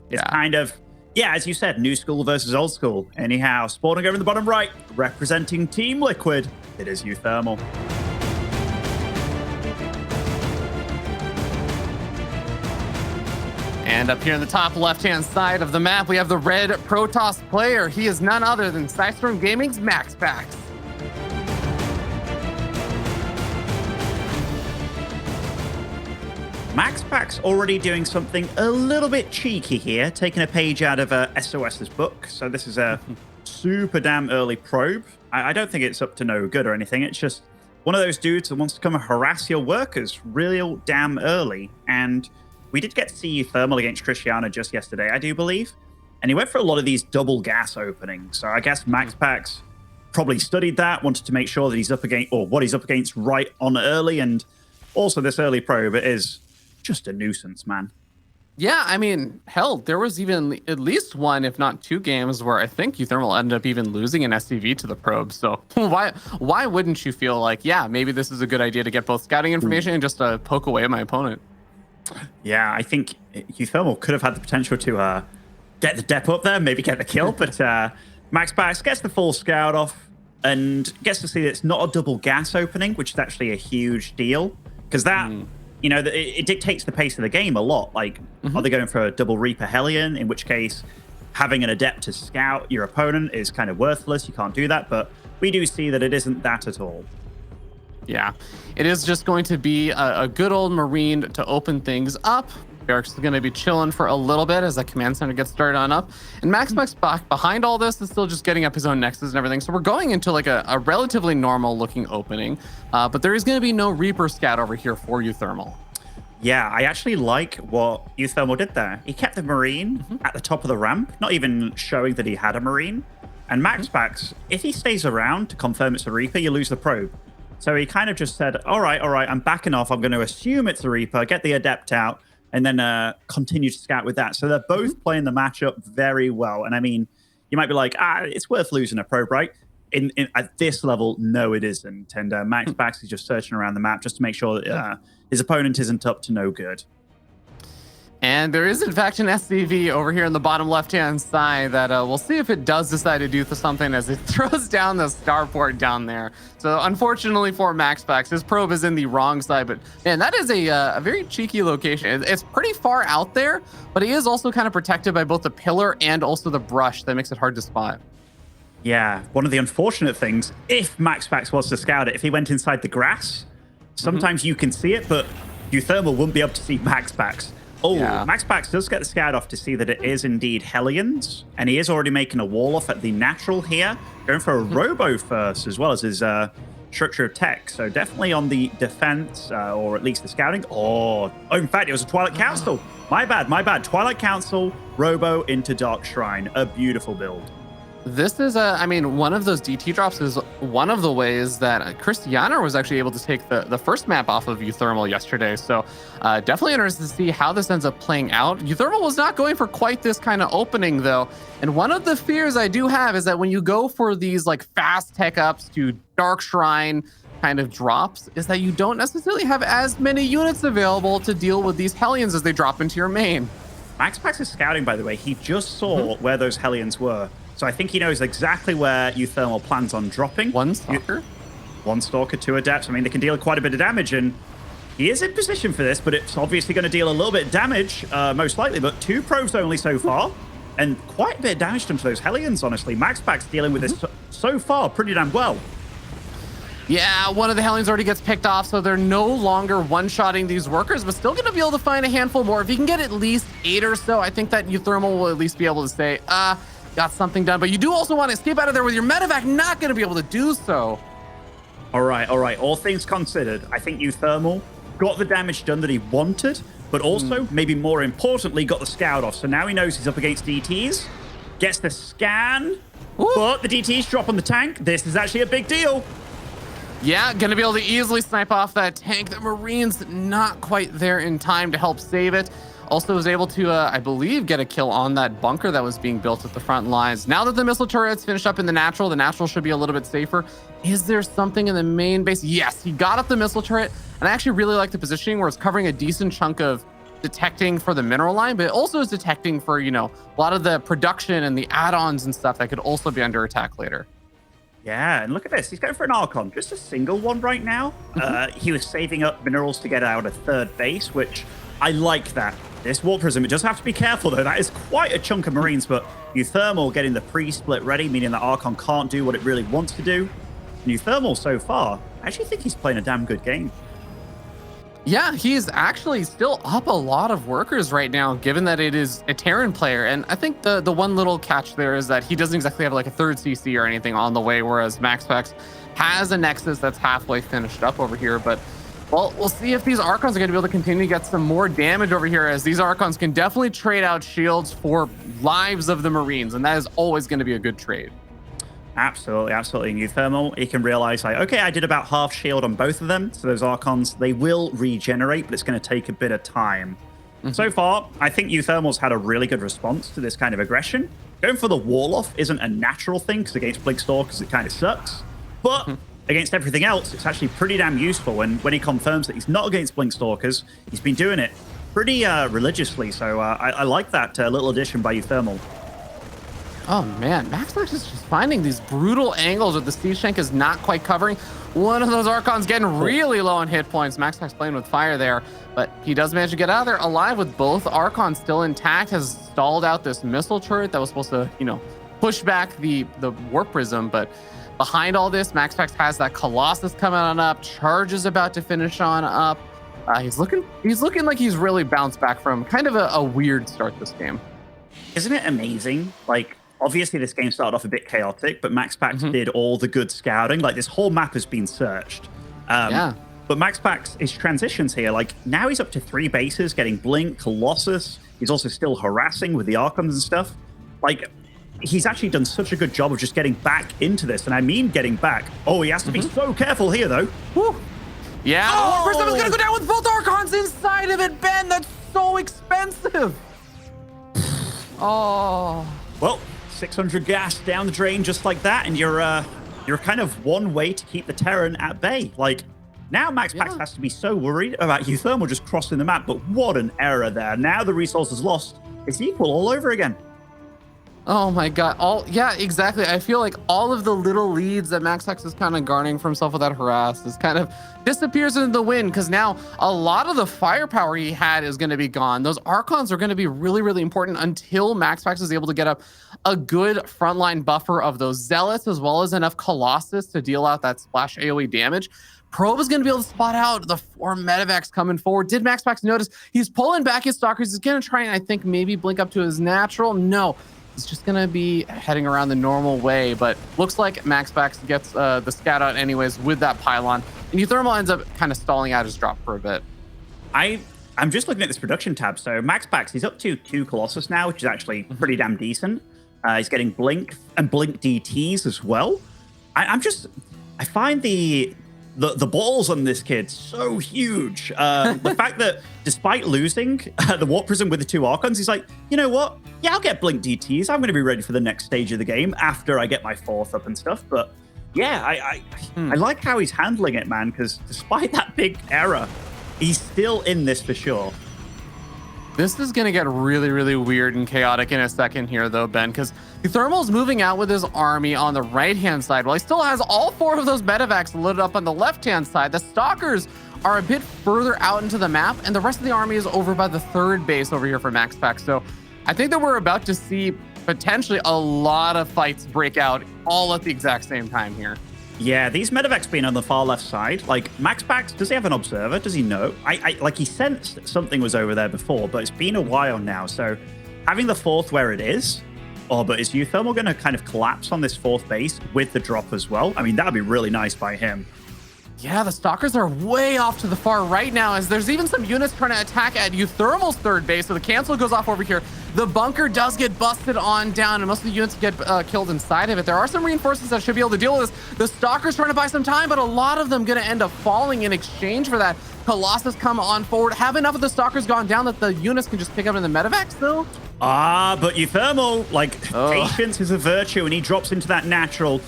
It's Yeah. kind of, yeah, as you said, new school versus old school. Anyhow, spawning over in the bottom right, representing Team Liquid, it is uThermal. And up here in the top left-hand side of the map, we have the red Protoss player. He is none other than Sidestorm Gaming's MaxPax. MaxPax already doing something a little bit cheeky here, taking a page out of SOS's book. So this is a super damn early probe. I don't think it's up to no good or anything. It's just one of those dudes that wants to come and harass your workers real damn early. And we did get to see uThermal against Christiana just yesterday, I do believe. And he went for a lot of these double gas openings. So I guess MaxPax probably studied that, wanted to make sure that he's up against, or what he's up against right on early. And also this early probe is just a nuisance, man. Yeah, I mean, hell, there was even at least one, if not two games where I think uThermal ended up even losing an SCV to the probe. So why wouldn't you feel like, yeah, maybe this is a good idea to get both scouting information and just poke away at my opponent? Yeah, I think uThermal could have had the potential to get the dep up there, maybe get the kill, but MaxPax gets the full scout off and gets to see that it's not a double gas opening, which is actually a huge deal, because that, you know, it dictates the pace of the game a lot. Like, are they going for a double Reaper Hellion, in which case having an adept to scout your opponent is kind of worthless. You can't do that, but we do see that it isn't that at all. Yeah, it is just going to be a good old Marine to open things up. Barracks is going to be chilling for a little bit as that command center gets started on up. And MaxPax back behind all this is still just getting up his own nexus and everything. So we're going into like a relatively normal looking opening. But there is going to be no Reaper scout over here for uThermal. Yeah, I actually like what uThermal did there. He kept the Marine at the top of the ramp, not even showing that he had a Marine. And MaxPax, if he stays around to confirm it's a Reaper, you lose the probe. So he kind of just said, all right, I'm backing off. I'm going to assume it's a Reaper, get the Adept out, and then continue to scout with that. So they're both playing the matchup very well. And I mean, you might be like, it's worth losing a probe, right? At this level, no, it isn't. And MaxPax is just searching around the map just to make sure that his opponent isn't up to no good. And there is, in fact, an SCV over here in the bottom left-hand side that we'll see if it does decide to do something as it throws down the starport down there. So unfortunately for MaxPax, his probe is in the wrong side. But man, that is a very cheeky location. It's pretty far out there, but he is also kind of protected by both the pillar and also the brush that makes it hard to spot. Yeah, one of the unfortunate things, if MaxPax was to scout it, if he went inside the grass, sometimes you can see it, but uThermal wouldn't be able to see MaxPax. Oh, yeah. MaxPax does get the scout off to see that it is indeed Hellions, and he is already making a wall off at the natural here, going for a robo first, as well as his structure of tech. So definitely on the defense, or at least the scouting. Oh, in fact, it was a Twilight Council. My bad. Twilight Council, robo into Dark Shrine. A beautiful build. This is, I mean, one of those DT drops is one of the ways that Christiana was actually able to take the first map off of uThermal yesterday. So definitely interested to see how this ends up playing out. uThermal was not going for quite this kind of opening, though. And one of the fears I do have is that when you go for these like fast tech ups to Dark Shrine kind of drops, is that you don't necessarily have as many units available to deal with these Hellions as they drop into your main. MaxPax is scouting, by the way. He just saw where those Hellions were. So I think he knows exactly where uThermal plans on dropping. One Stalker? One Stalker, two Adepts. I mean, they can deal quite a bit of damage, and he is in position for this, but it's obviously going to deal a little bit of damage, most likely, but 2 probes only so far, and quite a bit of damage done to those Hellions, honestly. MaxPax dealing with this so far pretty damn well. Yeah, one of the Hellions already gets picked off, so they're no longer one-shotting these workers, but still going to be able to find a handful more. If you can get at least 8 or so, I think that uThermal will at least be able to say, got something done. But you do also want to escape out of there with your medevac, not going to be able to do so. All right. All things considered, I think uThermal got the damage done that he wanted, but also, maybe more importantly, got the scout off. So now he knows he's up against DTs, gets the scan, but the DTs drop on the tank. This is actually a big deal. Yeah, going to be able to easily snipe off that tank. The Marines not quite there in time to help save it. Also was able to, I believe, get a kill on that bunker that was being built at the front lines. Now that the missile turret's finished up in the natural should be a little bit safer. Is there something in the main base? Yes, he got up the missile turret, and I actually really like the positioning where it's covering a decent chunk of detecting for the mineral line, but it also is detecting for, you know, a lot of the production and the add-ons and stuff that could also be under attack later. Yeah, and look at this. He's going for an Archon, just a single one right now. He was saving up minerals to get out a third base, which I like that. This Warp Prism, it does have to be careful, though. That is quite a chunk of Marines, but uThermal getting the pre-split ready, meaning that Archon can't do what it really wants to do. uThermal, so far, I actually think he's playing a damn good game. Yeah, he's actually still up a lot of workers right now, given that it is a Terran player. And I think the one little catch there is that he doesn't exactly have like a third CC or anything on the way, whereas MaxPax has a Nexus that's halfway finished up over here. But, well, we'll see if these Archons are going to be able to continue to get some more damage over here, as these Archons can definitely trade out shields for lives of the Marines, and that is always going to be a good trade. Absolutely, absolutely. In uThermal, he can realize, like, okay, I did about half shield on both of them. So those Archons, they will regenerate, but it's going to take a bit of time. So far, I think uThermal's had a really good response to this kind of aggression. Going for the wall-off isn't a natural thing, because against Blink Stalkers, it kind of sucks. But against everything else, it's actually pretty damn useful. And when he confirms that he's not against Blink Stalkers, he's been doing it pretty religiously. So I like that little addition by uThermal. Oh man, MaxPax is just finding these brutal angles that the Siege Shank is not quite covering. One of those Archons getting really low on hit points. MaxPax playing with fire there, but he does manage to get out of there alive with both Archons still intact. Has stalled out this missile turret that was supposed to, you know, push back the Warp Prism. But behind all this, MaxPax has that Colossus coming on up. Charge is about to finish on up. He's looking like he's really bounced back from kind of a weird start this game. Isn't it amazing? Like, obviously, this game started off a bit chaotic, but MaxPax did all the good scouting. Like, this whole map has been searched. Yeah. But MaxPax, his transitions here, like, now he's up to 3 bases, getting Blink, Colossus. He's also still harassing with the Archons and stuff. Like, he's actually done such a good job of just getting back into this. And I mean getting back. Oh, he has to be so careful here, though. Woo. Yeah, the Warp Prism is going to go down with both Archons inside of it, Ben. That's so expensive. Oh. Well, 600 gas down the drain just like that, and you're kind of one way to keep the Terran at bay. Like, now MaxPax has to be so worried about uThermal just crossing the map, but what an error there. Now the resources lost. It's equal all over again. Oh my god. Yeah, exactly. I feel like all of the little leads that MaxPax is kind of garnering for himself with that harass is kind of disappears into the wind, because now a lot of the firepower he had is going to be gone. Those Archons are going to be really, really important until MaxPax is able to get up a good frontline buffer of those Zealots, as well as enough Colossus to deal out that splash AoE damage. Probe is going to be able to spot out the 4 medevacs coming forward. Did MaxPax notice? He's pulling back his Stalkers. He's going to try and, I think, maybe blink up to his natural. No. It's just going to be heading around the normal way, but looks like MaxPax gets the scout out anyways with that pylon, and uThermal ends up kind of stalling out his drop for a bit. I'm just looking at this production tab. So MaxPax, he's up to 2 Colossus now, which is actually pretty damn decent. He's getting Blink and Blink DTs as well. I find the balls on this kid so huge. The fact that despite losing the Warp Prism with the 2 Archons, he's like, you know what? Yeah, I'll get Blink DTs. I'm going to be ready for the next stage of the game after I get my 4th up and stuff. But yeah, I like how he's handling it, man, because despite that big error, he's still in this for sure. This is going to get really, really weird and chaotic in a second here, though, Ben, because uThermal's moving out with his army on the right-hand side, while he still has all 4 of those medevacs loaded up on the left-hand side. The Stalkers are a bit further out into the map, and the rest of the army is over by the 3rd base over here for MaxPax. So I think that we're about to see potentially a lot of fights break out all at the exact same time here. Yeah, these medevacs being on the far left side, like, MaxPax, does he have an observer? Does he know? Like, he sensed something was over there before, but it's been a while now, so having the 4th where it is, but is uThermal going to kind of collapse on this 4th base with the drop as well? I mean, that'd be really nice by him. Yeah, the Stalkers are way off to the far right now, as there's even some units trying to attack at uThermal's 3rd base, so the cancel goes off over here. The bunker does get busted on down, and most of the units get killed inside of it. There are some reinforcements that should be able to deal with this. The Stalkers trying to buy some time, but a lot of them going to end up falling in exchange for that. Colossus come on forward. Have enough of the Stalkers gone down that the units can just pick up in the medevacs, though? But uThermal, like, patience is a virtue, and he drops into that natural.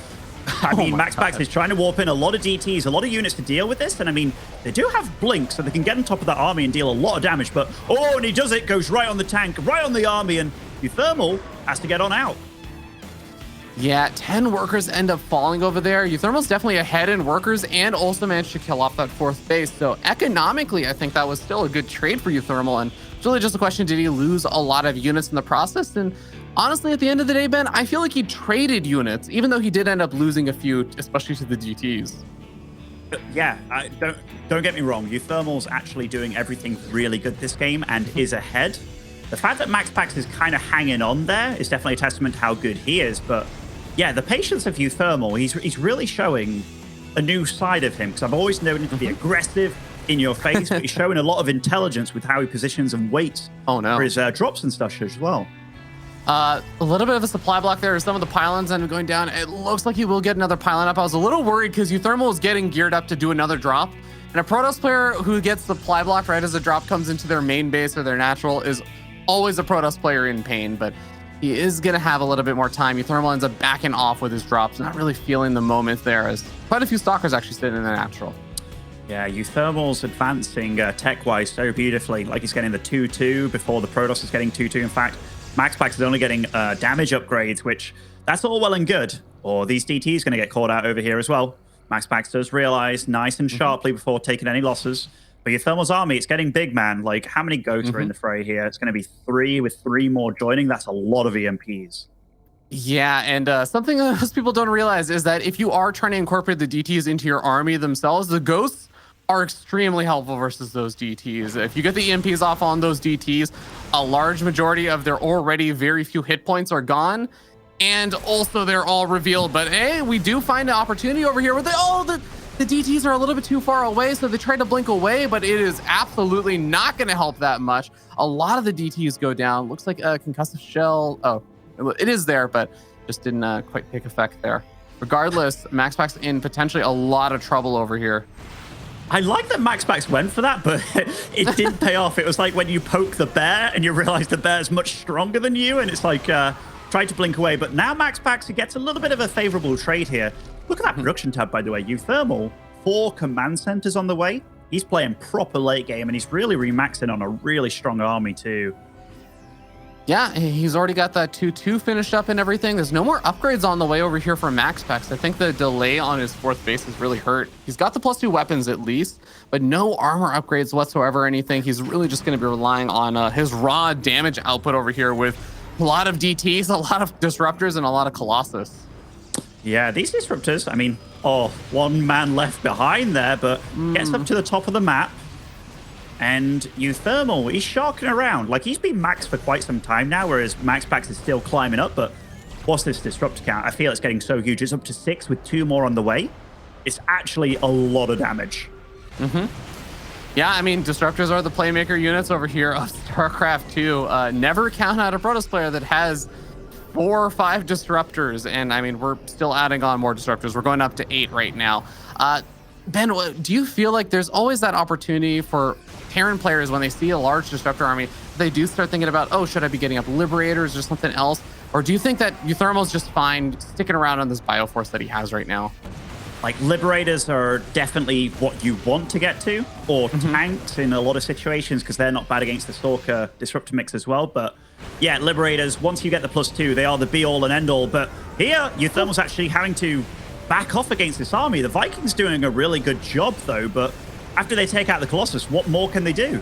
I mean, my MaxPax God. is trying to warp in a lot of DTs, a lot of units to deal with this. And I mean, they do have Blink, so they can get on top of that army and deal a lot of damage. But, oh, and he does it, goes right on the tank, right on the army, and uThermal has to get on out. Yeah, 10 workers end up falling over there. uThermal's definitely ahead in workers and also managed to kill off that 4th base. So economically, I think that was still a good trade for uThermal. And it's really just a question, did he lose a lot of units in the process? And honestly, at the end of the day, Ben, I feel like he traded units, even though he did end up losing a few, especially to the GTs. Yeah, don't get me wrong. uThermal's actually doing everything really good this game and is ahead. The fact that MaxPax is kind of hanging on there is definitely a testament to how good he is. But yeah, the patience of uThermal, he's really showing a new side of him, because I've always known him to be aggressive, in your face, but he's showing a lot of intelligence with how he positions and waits for his drops and stuff as well. A little bit of a supply block there. Some of the pylons end up going down. It looks like he will get another pylon up. I was a little worried because uThermal is getting geared up to do another drop. And a Protoss player who gets supply block right as a drop comes into their main base or their natural is always a Protoss player in pain, but he is going to have a little bit more time. uThermal ends up backing off with his drops, not really feeling the moment there, as quite a few Stalkers actually sit in the natural. Yeah, uThermal's advancing tech-wise so beautifully. Like, he's getting the 2-2 before the Protoss is getting 2-2. In fact, MaxPax is only getting damage upgrades, which that's all well and good. Or these DTs going to get caught out over here as well. MaxPax does realize nice and sharply before taking any losses. But uThermal's army, it's getting big, man. Like, how many goats are in the fray here? It's going to be 3 with 3 more joining. That's a lot of EMPs. Yeah, and something that most people don't realize is that if you are trying to incorporate the DTs into your army themselves, the ghosts are extremely helpful versus those DTs. If you get the EMPs off on those DTs, a large majority of their already very few hit points are gone, and also they're all revealed. But hey, we do find an opportunity over here where the DTs are a little bit too far away, so they try to blink away, but it is absolutely not going to help that much. A lot of the DTs go down. Looks like a concussive shell. Oh, it is there, but just didn't quite take effect there. Regardless, MaxPax in potentially a lot of trouble over here. I like that MaxPax went for that, but it didn't pay off. It was like when you poke the bear and you realize the bear's much stronger than you, and it's like try to blink away. But now MaxPax, he gets a little bit of a favorable trade here. Look at that production tab, by the way. uThermal, 4 command centers on the way. He's playing proper late game, and he's really remaxing on a really strong army too. Yeah, he's already got that 2-2 finished up and everything. There's no more upgrades on the way over here for MaxPax. I think the delay on his 4th base has really hurt. He's got the +2 weapons at least, but no armor upgrades whatsoever or anything. He's really just going to be relying on his raw damage output over here with a lot of DTs, a lot of disruptors, and a lot of Colossus. Yeah, these disruptors, I mean, one man left behind there, but gets up to the top of the map. And uThermal, he's sharking around. Like, he's been maxed for quite some time now, whereas MaxPax is still climbing up. But what's this disruptor count? I feel it's getting so huge. It's up to 6 with 2 more on the way. It's actually a lot of damage. Yeah, I mean, disruptors are the playmaker units over here of StarCraft 2. Never count out a Protoss player that has 4 or 5 disruptors. And I mean, we're still adding on more disruptors. We're going up to 8 right now. Ben, do you feel like there's always that opportunity for Terran players when they see a large disruptor army, they do start thinking about, oh, should I be getting up Liberators or something else? Or do you think that uThermal's just fine sticking around on this Bioforce that he has right now? Like, Liberators are definitely what you want to get to, or tanks in a lot of situations, because they're not bad against the Stalker disruptor mix as well. But yeah, Liberators, once you get the +2, they are the be-all and end-all. But here, uThermal's actually having to back off against this army. The Vikings doing a really good job, though, but after they take out the Colossus, what more can they do?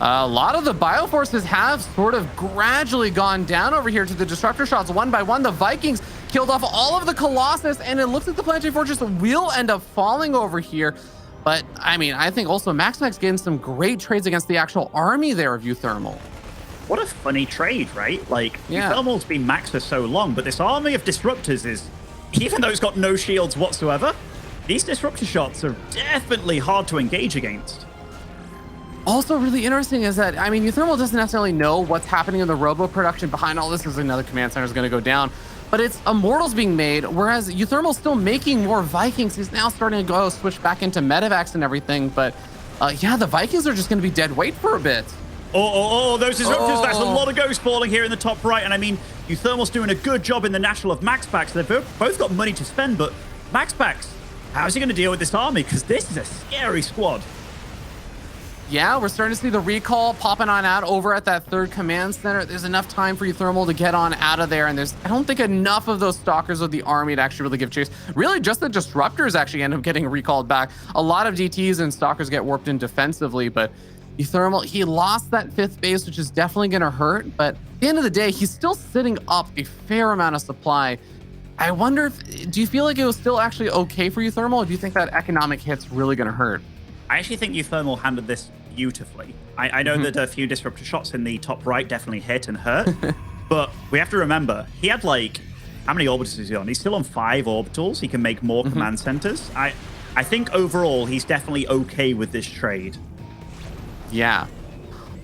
A lot of the Bioforces have sort of gradually gone down over here to the disruptor shots one by one. The Vikings killed off all of the Colossus, and it looks like the Planetary Fortress will end up falling over here. But, I mean, I think also MaxPax getting some great trades against the actual army there of uThermal. What a funny trade, right? Like, uThermal's been maxed for so long, but this army of disruptors is, even though it's got no shields whatsoever, these disruptor shots are definitely hard to engage against. Also really interesting is that, I mean, uThermal doesn't necessarily know what's happening in the robo production. Behind all this is another command center is going to go down, but it's Immortals being made, whereas uThermal's still making more Vikings. He's now starting to go switch back into Medivacs and everything, but yeah, the Vikings are just going to be dead weight for a bit. Those disruptors. That's a lot of ghost falling here in the top right. And I mean, uThermal's doing a good job in the National of MaxPax. They've both got money to spend, but MaxPax, how's he going to deal with this army? Because this is a scary squad. Yeah, we're starting to see the recall popping on out over at that third command center. There's enough time for uThermal to get on out of there, and I don't think enough of those stalkers of the army to actually really give chase. Really, just the disruptors actually end up getting recalled back. A lot of DTs and stalkers get warped in defensively, but uThermal, he lost that 5th base, which is definitely going to hurt, but at the end of the day, he's still sitting up a fair amount of supply. I wonder do you feel like it was still actually okay for uThermal, or do you think that economic hit's really going to hurt? I actually think uThermal handled this beautifully. I know that a few disruptor shots in the top right definitely hit and hurt, but we have to remember, he had like, how many orbitals is he on? He's still on 5 orbitals. He can make more command centers. I think overall, he's definitely okay with this trade. Yeah.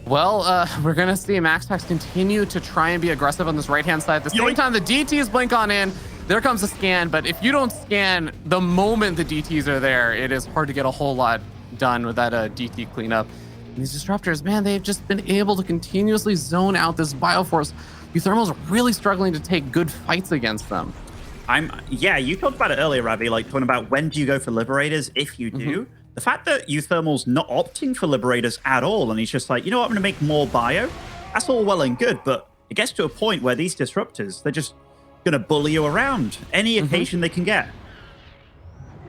Well, we're going to see MaxPax continue to try and be aggressive on this right-hand side. At the same time, the DTs blink on in. There comes a scan, but if you don't scan the moment the DTs are there, it is hard to get a whole lot done with that DT cleanup. And these disruptors, man, they've just been able to continuously zone out this Bioforce. uThermal's really struggling to take good fights against them. Yeah, you talked about it earlier, Ravi, like talking about when do you go for Liberators if you do. The fact that uThermal's not opting for Liberators at all, and he's just like, you know what, I'm going to make more bio, that's all well and good, but it gets to a point where these disruptors, they're just going to bully you around any occasion they can get.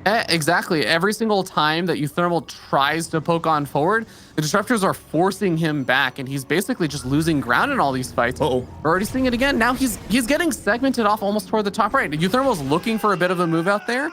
Exactly. Every single time that uThermal tries to poke on forward, the disruptors are forcing him back, and he's basically just losing ground in all these fights. We're already seeing it again. Now he's getting segmented off almost toward the top right. uThermal's looking for a bit of a move out there,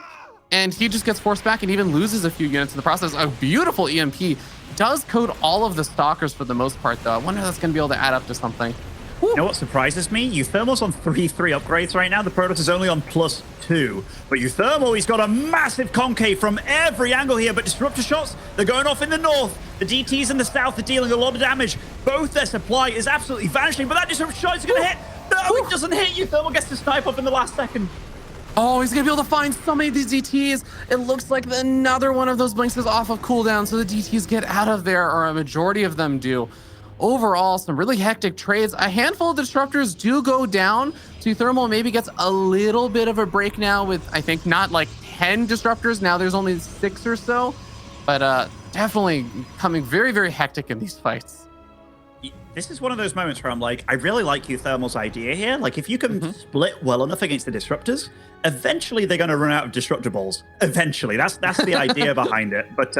and he just gets forced back and even loses a few units in the process. A beautiful EMP does coat all of the stalkers for the most part, though. I wonder if that's going to be able to add up to something. You know what surprises me? uThermal's on 3-3 upgrades right now. The Protoss is only on +2. But uThermal, he's got a massive concave from every angle here. But disruptor shots, they're going off in the north. The DTs in the south are dealing a lot of damage. Both their supply is absolutely vanishing. But that disruptor shot is going to hit. No, it doesn't hit. uThermal gets to snipe up in the last second. Oh, he's going to be able to find so many of these DTs. It looks like another one of those blinks is off of cooldown. So the DTs get out of there, or a majority of them do. Overall, some really hectic trades. A handful of disruptors do go down. So uThermal maybe gets a little bit of a break now with, I think, not like 10 disruptors. Now there's only 6 or so. But definitely coming very, very hectic in these fights. This is one of those moments where I'm like, I really like uThermal's idea here. Like, if you can split well enough against the disruptors, eventually they're going to run out of disruptor balls. Eventually. That's the idea behind it. But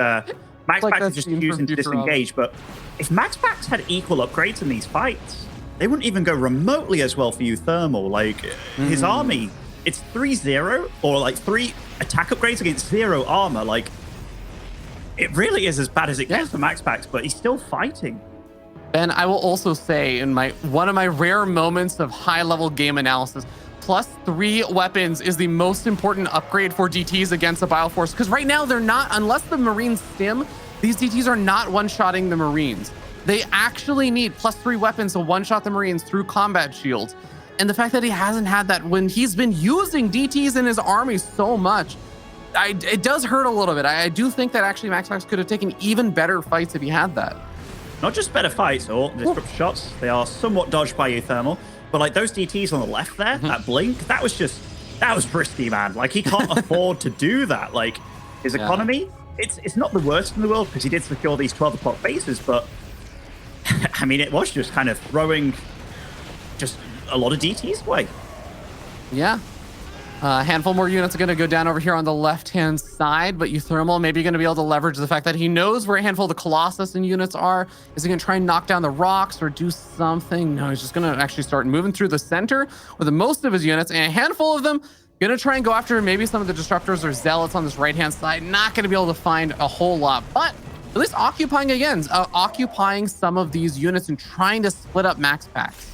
MaxPax is just choosing to disengage. But if MaxPax had equal upgrades in these fights, they wouldn't even go remotely as well for uThermal. Like, his army, it's 3-0, or like 3 attack upgrades against 0 armor. Like, it really is as bad as it gets for MaxPax, but he's still fighting. Ben, I will also say, in one of my rare moments of high-level game analysis, +3 weapons is the most important upgrade for DTs against the Bioforce, because right now they're not, unless the Marines stim, these DTs are not one-shotting the Marines. They actually need +3 weapons to one-shot the Marines through combat shields. And the fact that he hasn't had that when he's been using DTs in his army so much, it does hurt a little bit. I do think that actually MaxPax could have taken even better fights if he had that. Not just better fights or disruptor shots, they are somewhat dodged by uThermal, but like those DTs on the left there, that blink, that was risky, man. Like, he can't afford to do that. Like, his economy, it's not the worst in the world because he did secure these 12 o'clock bases, but I mean, it was just kind of throwing just a lot of DTs away. Yeah. A handful more units are going to go down over here on the left-hand side, but uThermal maybe going to be able to leverage the fact that he knows where a handful of the Colossus and units are. Is he going to try and knock down the rocks or do something? No, he's just going to actually start moving through the center with the most of his units, and a handful of them going to try and go after maybe some of the disruptors or zealots on this right-hand side. Not going to be able to find a whole lot, but at least occupying some of these units and trying to split up MaxPax.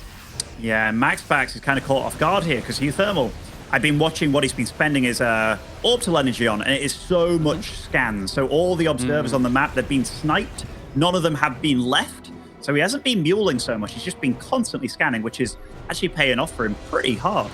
Yeah, MaxPax is kind of caught off guard here because uThermal, I've been watching what he's been spending his orbital energy on, and it is so much scans. So all the observers on the map, they've been sniped. None of them have been left. So he hasn't been muling so much. He's just been constantly scanning, which is actually paying off for him pretty hard.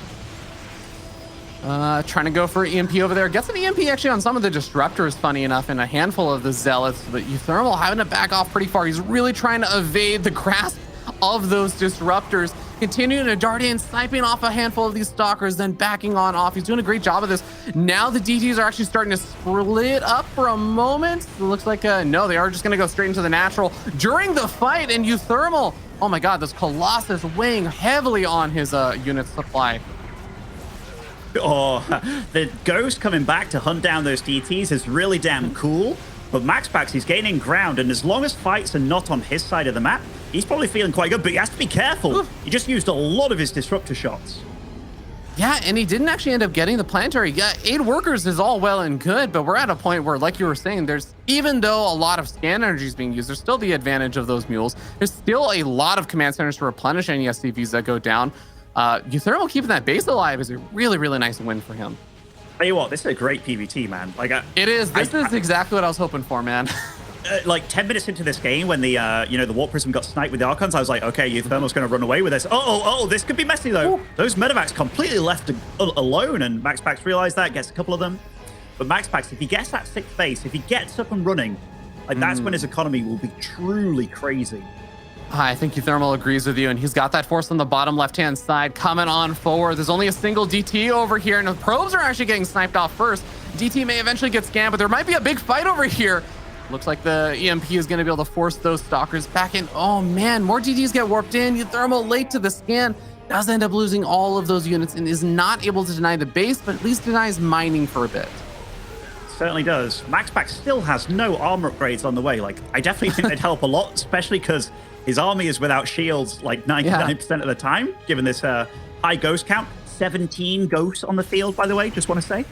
Trying to go for EMP over there. Gets an EMP actually on some of the disruptors, funny enough, and a handful of the zealots. But uThermal having to back off pretty far. He's really trying to evade the grasp of those disruptors. Continuing to dart in, sniping off a handful of these stalkers, then backing on off. He's doing a great job of this. Now the DTs are actually starting to split up for a moment. It looks like, no, they are just going to go straight into the natural during the fight. And uThermal, oh my God, this Colossus weighing heavily on his unit supply. Oh, the Ghost coming back to hunt down those DTs is really damn cool. But MaxPax is gaining ground, and as long as fights are not on his side of the map, he's probably feeling quite good, but he has to be careful. He just used a lot of his disruptor shots. Yeah, and he didn't actually end up getting the planetary. Yeah, 8 workers is all well and good, but we're at a point where, like you were saying, there's, even though a lot of scan energy is being used, there's still the advantage of those mules. There's still a lot of command centers to replenish any SCVs that go down. uThermal keeping that base alive is a really, really nice win for him. Tell you what, this is a great PvT, man. Like, it is. This is exactly what I was hoping for, man. Like 10 minutes into this game, when the the Warp Prism got sniped with the Archons, I was like, okay, uThermal's going to run away with this. Oh, this could be messy though. Ooh. Those medevacs completely left alone, and MaxPax realized that, gets a couple of them. But MaxPax, if he gets that 6th base, if he gets up and running, like that's when his economy will be truly crazy. I think uThermal agrees with you, and he's got that force on the bottom left-hand side coming on forward. There's only a single DT over here, and the probes are actually getting sniped off first. DT may eventually get scanned, but there might be a big fight over here. Looks like the EMP is going to be able to force those stalkers back in. Oh man, more DTs get warped in. uThermal late to the scan, does end up losing all of those units and is not able to deny the base, but at least denies mining for a bit. Certainly does. MaxPax still has no armor upgrades on the way. Like, I definitely think they'd help a lot, especially because his army is without shields like 99% of the time, given this high ghost count. 17 ghosts on the field, by the way, just want to say.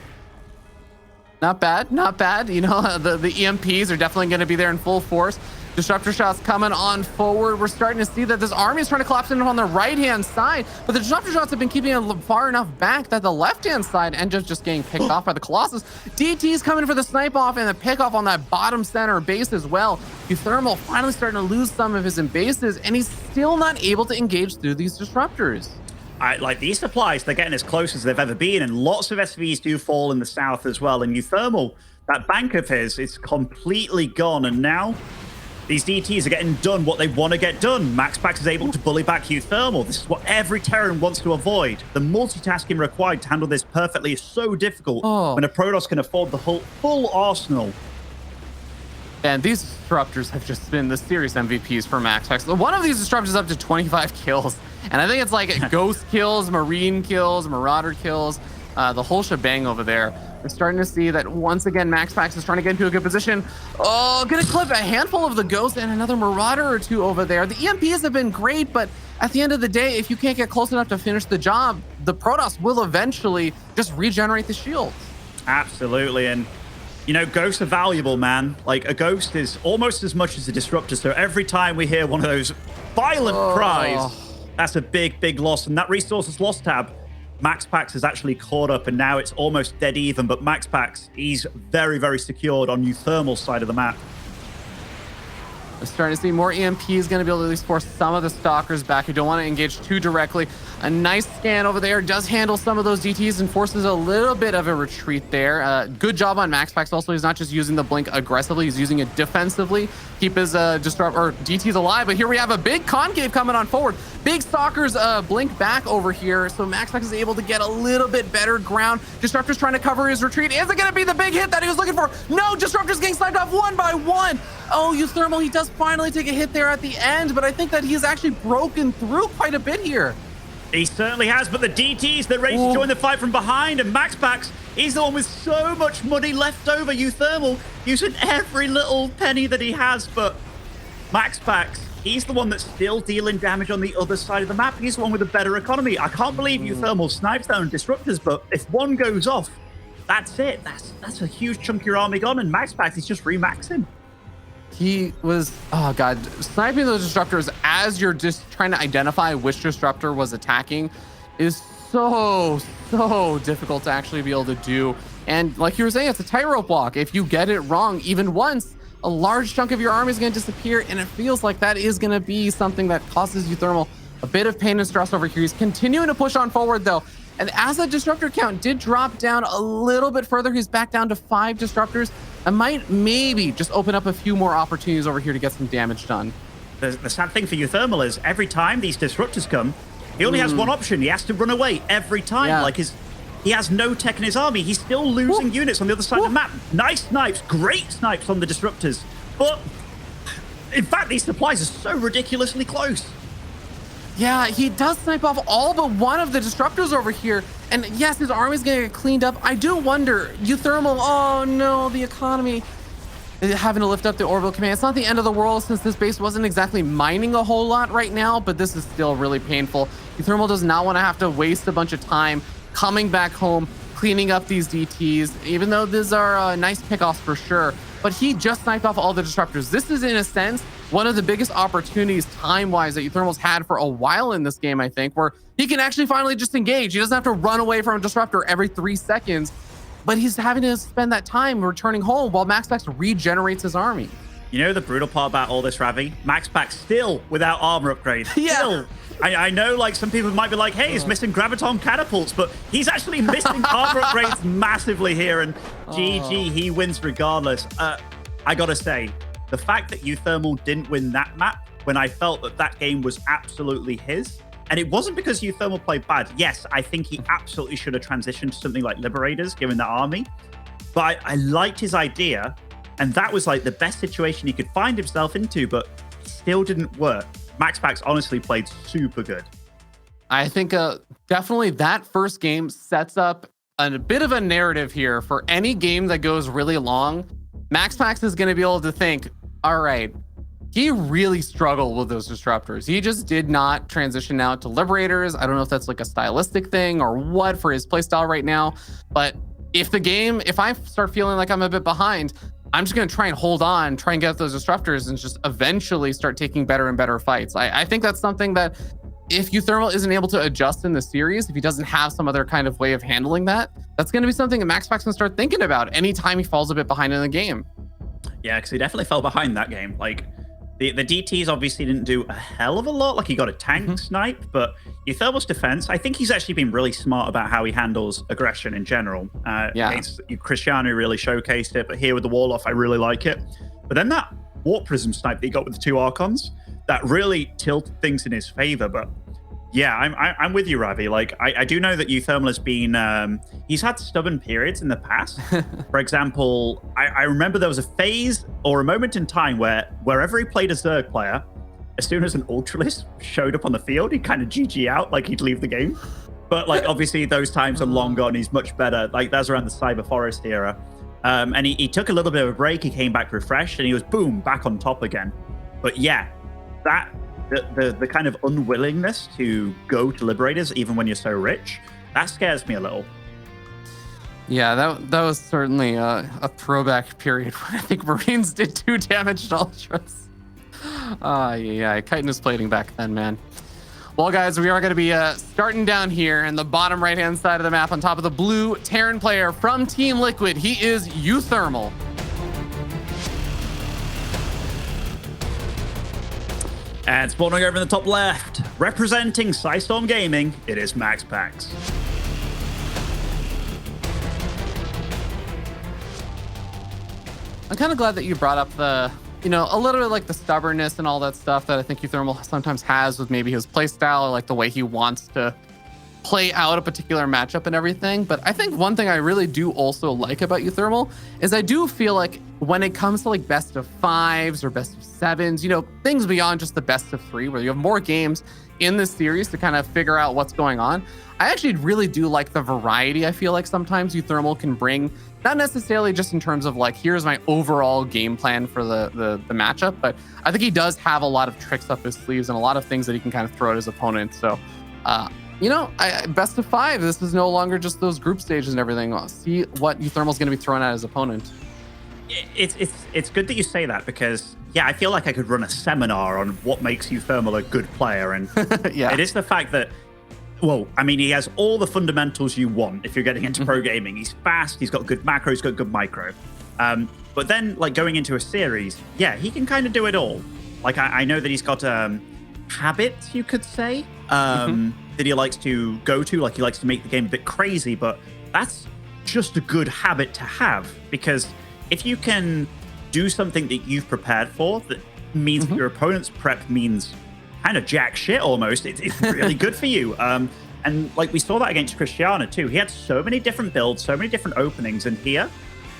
Not bad, not bad. You know, the EMPs are definitely going to be there in full force. Disruptor shots coming on forward. We're starting to see that this army is trying to collapse in on the right-hand side, but the disruptor shots have been keeping it far enough back that the left-hand side ends up just getting picked off by the Colossus. DT's coming for the snipe off and the pick off on that bottom center base as well. uThermal finally starting to lose some of his bases, and he's still not able to engage through these disruptors. Like these supplies, they're getting as close as they've ever been, and lots of SVs do fall in the south as well. And uThermal, that bank of his, is completely gone, and now these DTs are getting done what they want to get done. MaxPax is able to bully back uThermal. This is what every Terran wants to avoid. The multitasking required to handle this perfectly is so difficult when a Protoss can afford the whole full arsenal. And these disruptors have just been the serious MVPs for MaxPax. One of these disruptors is up to 25 kills. And I think it's like ghost kills, marine kills, marauder kills, the whole shebang over there. We're starting to see that once again, MaxPax is trying to get into a good position. Oh, gonna clip a handful of the ghosts and another marauder or two over there. The EMPs have been great, but at the end of the day, if you can't get close enough to finish the job, the Protoss will eventually just regenerate the shields. Absolutely, and you know, ghosts are valuable, man. Like, a ghost is almost as much as a disruptor, so every time we hear one of those violent cries, that's a big, big loss. And that resources loss tab, MaxPax has actually caught up, and now it's almost dead even. But MaxPax, he's very, very secured on uThermal's side of the map. We're starting to see more EMPs going to be able to at least force some of the stalkers back who don't want to engage too directly. A nice scan over there does handle some of those DTs and forces a little bit of a retreat there. Good job on MaxPax. Also, he's not just using the blink aggressively, he's using it defensively. Keep his DTs alive. But here we have a big concave coming on forward. Big stalkers blink back over here, so MaxPax is able to get a little bit better ground. Disruptor's trying to cover his retreat. Is it going to be the big hit that he was looking for? No, Disruptor's getting sniped off one by one. Oh, uThermal, he does finally take a hit there at the end, but I think that he's actually broken through quite a bit here. He certainly has, but the DTs, they're ready to join the fight from behind, and MaxPax, he's the one with so much money left over. uThermal using every little penny that he has, but MaxPax, he's the one that's still dealing damage on the other side of the map. He's the one with a better economy. I can't believe uThermal snipes down disruptors, but if one goes off, that's it. That's a huge chunk of your army gone, and MaxPax is just remaxing. He was, oh God, sniping those disruptors as you're just trying to identify which disruptor was attacking is so difficult to actually be able to do. And like you were saying, it's a tightrope walk. If you get it wrong even once, a large chunk of your army is going to disappear, and it feels like that is going to be something that causes uThermal a bit of pain and stress over here. He's continuing to push on forward though, And as that disruptor count did drop down a little bit further, he's back down to 5 disruptors. I might maybe just open up a few more opportunities over here to get some damage done. The sad thing for uThermal is every time these disruptors come, he only has one option. He has to run away every time. Yeah. Like he has no tech in his army. He's still losing units on the other side of the map. Nice snipes, great snipes on the disruptors. But in fact, these supplies are so ridiculously close. Yeah, he does snipe off all but one of the disruptors over here. And yes, his army's gonna get cleaned up. I do wonder, uThermal, oh no, the economy. Having to lift up the orbital command. It's not the end of the world since this base wasn't exactly mining a whole lot right now, but this is still really painful. uThermal does not want to have to waste a bunch of time coming back home, cleaning up these DTs, even though these are nice pickoffs for sure. But he just sniped off all the disruptors. This is, in a sense, one of the biggest opportunities time-wise that uThermal's had for a while in this game, I think, where he can actually finally just engage. He doesn't have to run away from a disruptor every 3 seconds, but he's having to spend that time returning home while MaxPax regenerates his army. You know the brutal part about all this, Ravi? MaxPax still without armor upgrades. Yeah. Still. I know, like, some people might be like, hey, he's missing graviton catapults, but he's actually missing armor upgrades massively here, and GG, he wins regardless. I gotta say, the fact that uThermal didn't win that map when I felt that that game was absolutely his, and it wasn't because uThermal played bad. Yes, I think he absolutely should have transitioned to something like Liberators, given that army, but I liked his idea, and that was like the best situation he could find himself into, but it still didn't work. MaxPax honestly played super good. I think definitely that first game sets up a bit of a narrative here for any game that goes really long. MaxPax is going to be able to think, all right, he really struggled with those disruptors. He just did not transition out to Liberators. I don't know if that's like a stylistic thing or what for his playstyle right now. But if I start feeling like I'm a bit behind, I'm just going to try and hold on, try and get those disruptors and just eventually start taking better and better fights. I think that's something that if uThermal isn't able to adjust in the series, if he doesn't have some other kind of way of handling that, that's going to be something that MaxPax can start thinking about anytime he falls a bit behind in the game. Yeah, because he definitely fell behind that game. Like, the DTs obviously didn't do a hell of a lot. Like, he got a tank snipe, but uThermal's defense, I think he's actually been really smart about how he handles aggression in general. Against Cristiano really showcased it, but here with the wall off, I really like it. But then that warp prism snipe that he got with the 2 Archons, that really tilted things in his favor. But yeah, I'm with you, Ravi. Like, I do know that uThermal has been, he's had stubborn periods in the past. For example, I remember there was a phase or a moment in time where wherever he played a Zerg player, as soon as an Ultralist showed up on the field, he'd kind of GG out, like he'd leave the game. But like, obviously those times are long gone. He's much better. Like, that's around the Cyber Forest era. And he took a little bit of a break. He came back refreshed and he was, boom, back on top again. But yeah, the kind of unwillingness to go to Liberators, even when you're so rich, that scares me a little. Yeah, that was certainly a throwback period when I think Marines did 2 damage to Ultras. Yeah, chitin is plating back then, man. Well, guys, we are going to be starting down here in the bottom right-hand side of the map on top of the blue Terran player from Team Liquid. He is uThermal. And spawning over in the top left, representing Psystorm Gaming, it is MaxPax. I'm kind of glad that you brought up the, a little bit like the stubbornness and all that stuff that I think uThermal sometimes has with maybe his playstyle or like the way he wants to play out a particular matchup and everything. But I think one thing I really do also like about uThermal is I do feel like when it comes to like best of 5s or best of 7s, things beyond just the best of 3, where you have more games in this series to kind of figure out what's going on, I actually really do like the variety I feel like sometimes uThermal can bring, not necessarily just in terms of like, here's my overall game plan for the matchup, but I think he does have a lot of tricks up his sleeves and a lot of things that he can kind of throw at his opponent. So, best of 5, this is no longer just those group stages and everything. I'll see what uThermal's going to be throwing at his opponent. It's good that you say that because, yeah, I feel like I could run a seminar on what makes uThermal a good player. And yeah, it is the fact that, well, I mean, he has all the fundamentals you want if you're getting into pro gaming. He's fast, he's got good macro, he's got good micro. But then, like, going into a series, yeah, he can kind of do it all. Like, I know that he's got habits, you could say. that he likes to go to, like he likes to make the game a bit crazy, but that's just a good habit to have, because if you can do something that you've prepared for that means that your opponent's prep means kind of jack shit almost, it's really good for you. And like we saw that against Cristiano too. He had so many different builds, so many different openings, and here,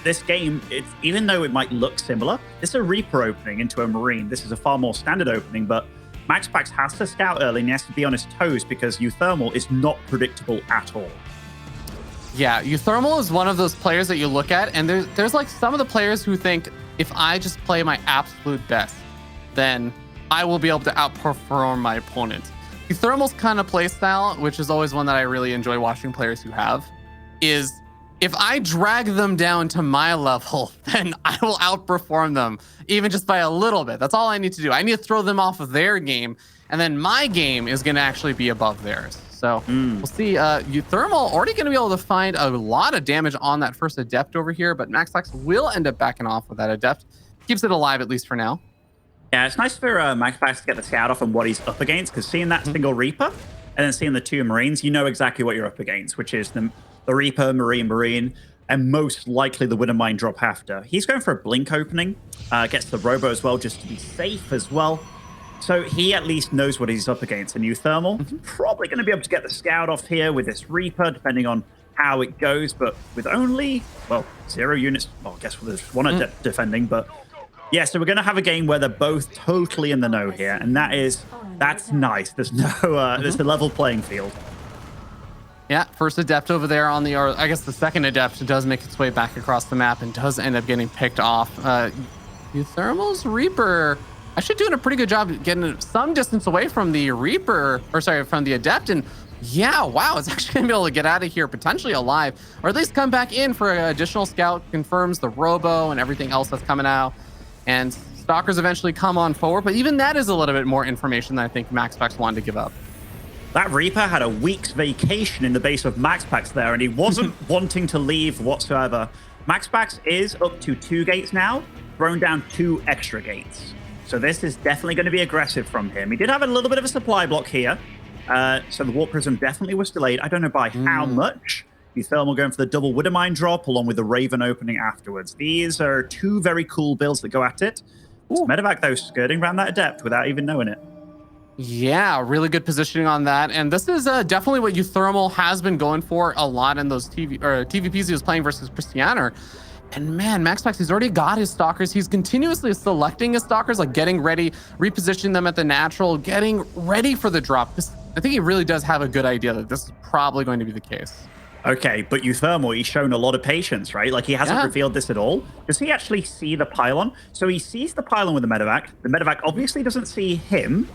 this game, even though it might look similar, this is a Reaper opening into a Marine. This is a far more standard opening, but MaxPax has to scout early and he has to be on his toes because uThermal is not predictable at all. Yeah, uThermal is one of those players that you look at, and there's like some of the players who think if I just play my absolute best, then I will be able to outperform my opponent. uThermal's kind of play style, which is always one that I really enjoy watching players who have, is if I drag them down to my level, then I will outperform them, even just by a little bit. That's all I need to do. I need to throw them off of their game, and then my game is going to actually be above theirs. So we'll see. uThermal already going to be able to find a lot of damage on that first Adept over here, but MaxPax will end up backing off with that Adept. Keeps it alive, at least for now. Yeah, it's nice for MaxPax to get the scout off on what he's up against, because seeing that single Reaper and then seeing the two Marines, you know exactly what you're up against, which is the Reaper, Marine, and most likely the Winter Mine drop after. He's going for a Blink opening, gets the Robo as well, just to be safe as well. So he at least knows what he's up against. And uThermal, probably going to be able to get the scout off here with this Reaper, depending on how it goes, but with only, well, 0 units. Well, I guess there's one Adept defending, but yeah, so we're going to have a game where they're both totally in the know here, and that's nice. There's no, there's a level playing field. Yeah, first Adept over there on the, or I guess the second Adept does make its way back across the map and does end up getting picked off. uThermal's Reaper actually doing a pretty good job getting some distance away from the Reaper, or sorry, from the Adept. And yeah, wow, it's actually gonna be able to get out of here potentially alive, or at least come back in for an additional scout, confirms the Robo and everything else that's coming out. And Stalkers eventually come on forward, but even that is a little bit more information than I think MaxPax wanted to give up. That Reaper had a week's vacation in the base of MaxPax there, and he wasn't wanting to leave whatsoever. MaxPax is up to 2 gates now, thrown down 2 extra gates. So this is definitely going to be aggressive from him. He did have a little bit of a supply block here. So the Warp Prism definitely was delayed. I don't know by how much. uThermal going for the double Winter Mine drop along with the Raven opening afterwards. These are 2 very cool builds that go at it. Medevac, though, skirting around that Adept without even knowing it. Yeah, really good positioning on that. And this is definitely what uThermal has been going for a lot in those TVPs he was playing versus Cristiano. And man, MaxPax, he's already got his Stalkers. He's continuously selecting his Stalkers, like getting ready, repositioning them at the natural, getting ready for the drop. I think he really does have a good idea that this is probably going to be the case. Okay, but uThermal, he's shown a lot of patience, right? Like, he hasn't revealed this at all. Does he actually see the pylon? So he sees the pylon with the Medevac. The Medevac obviously doesn't see him.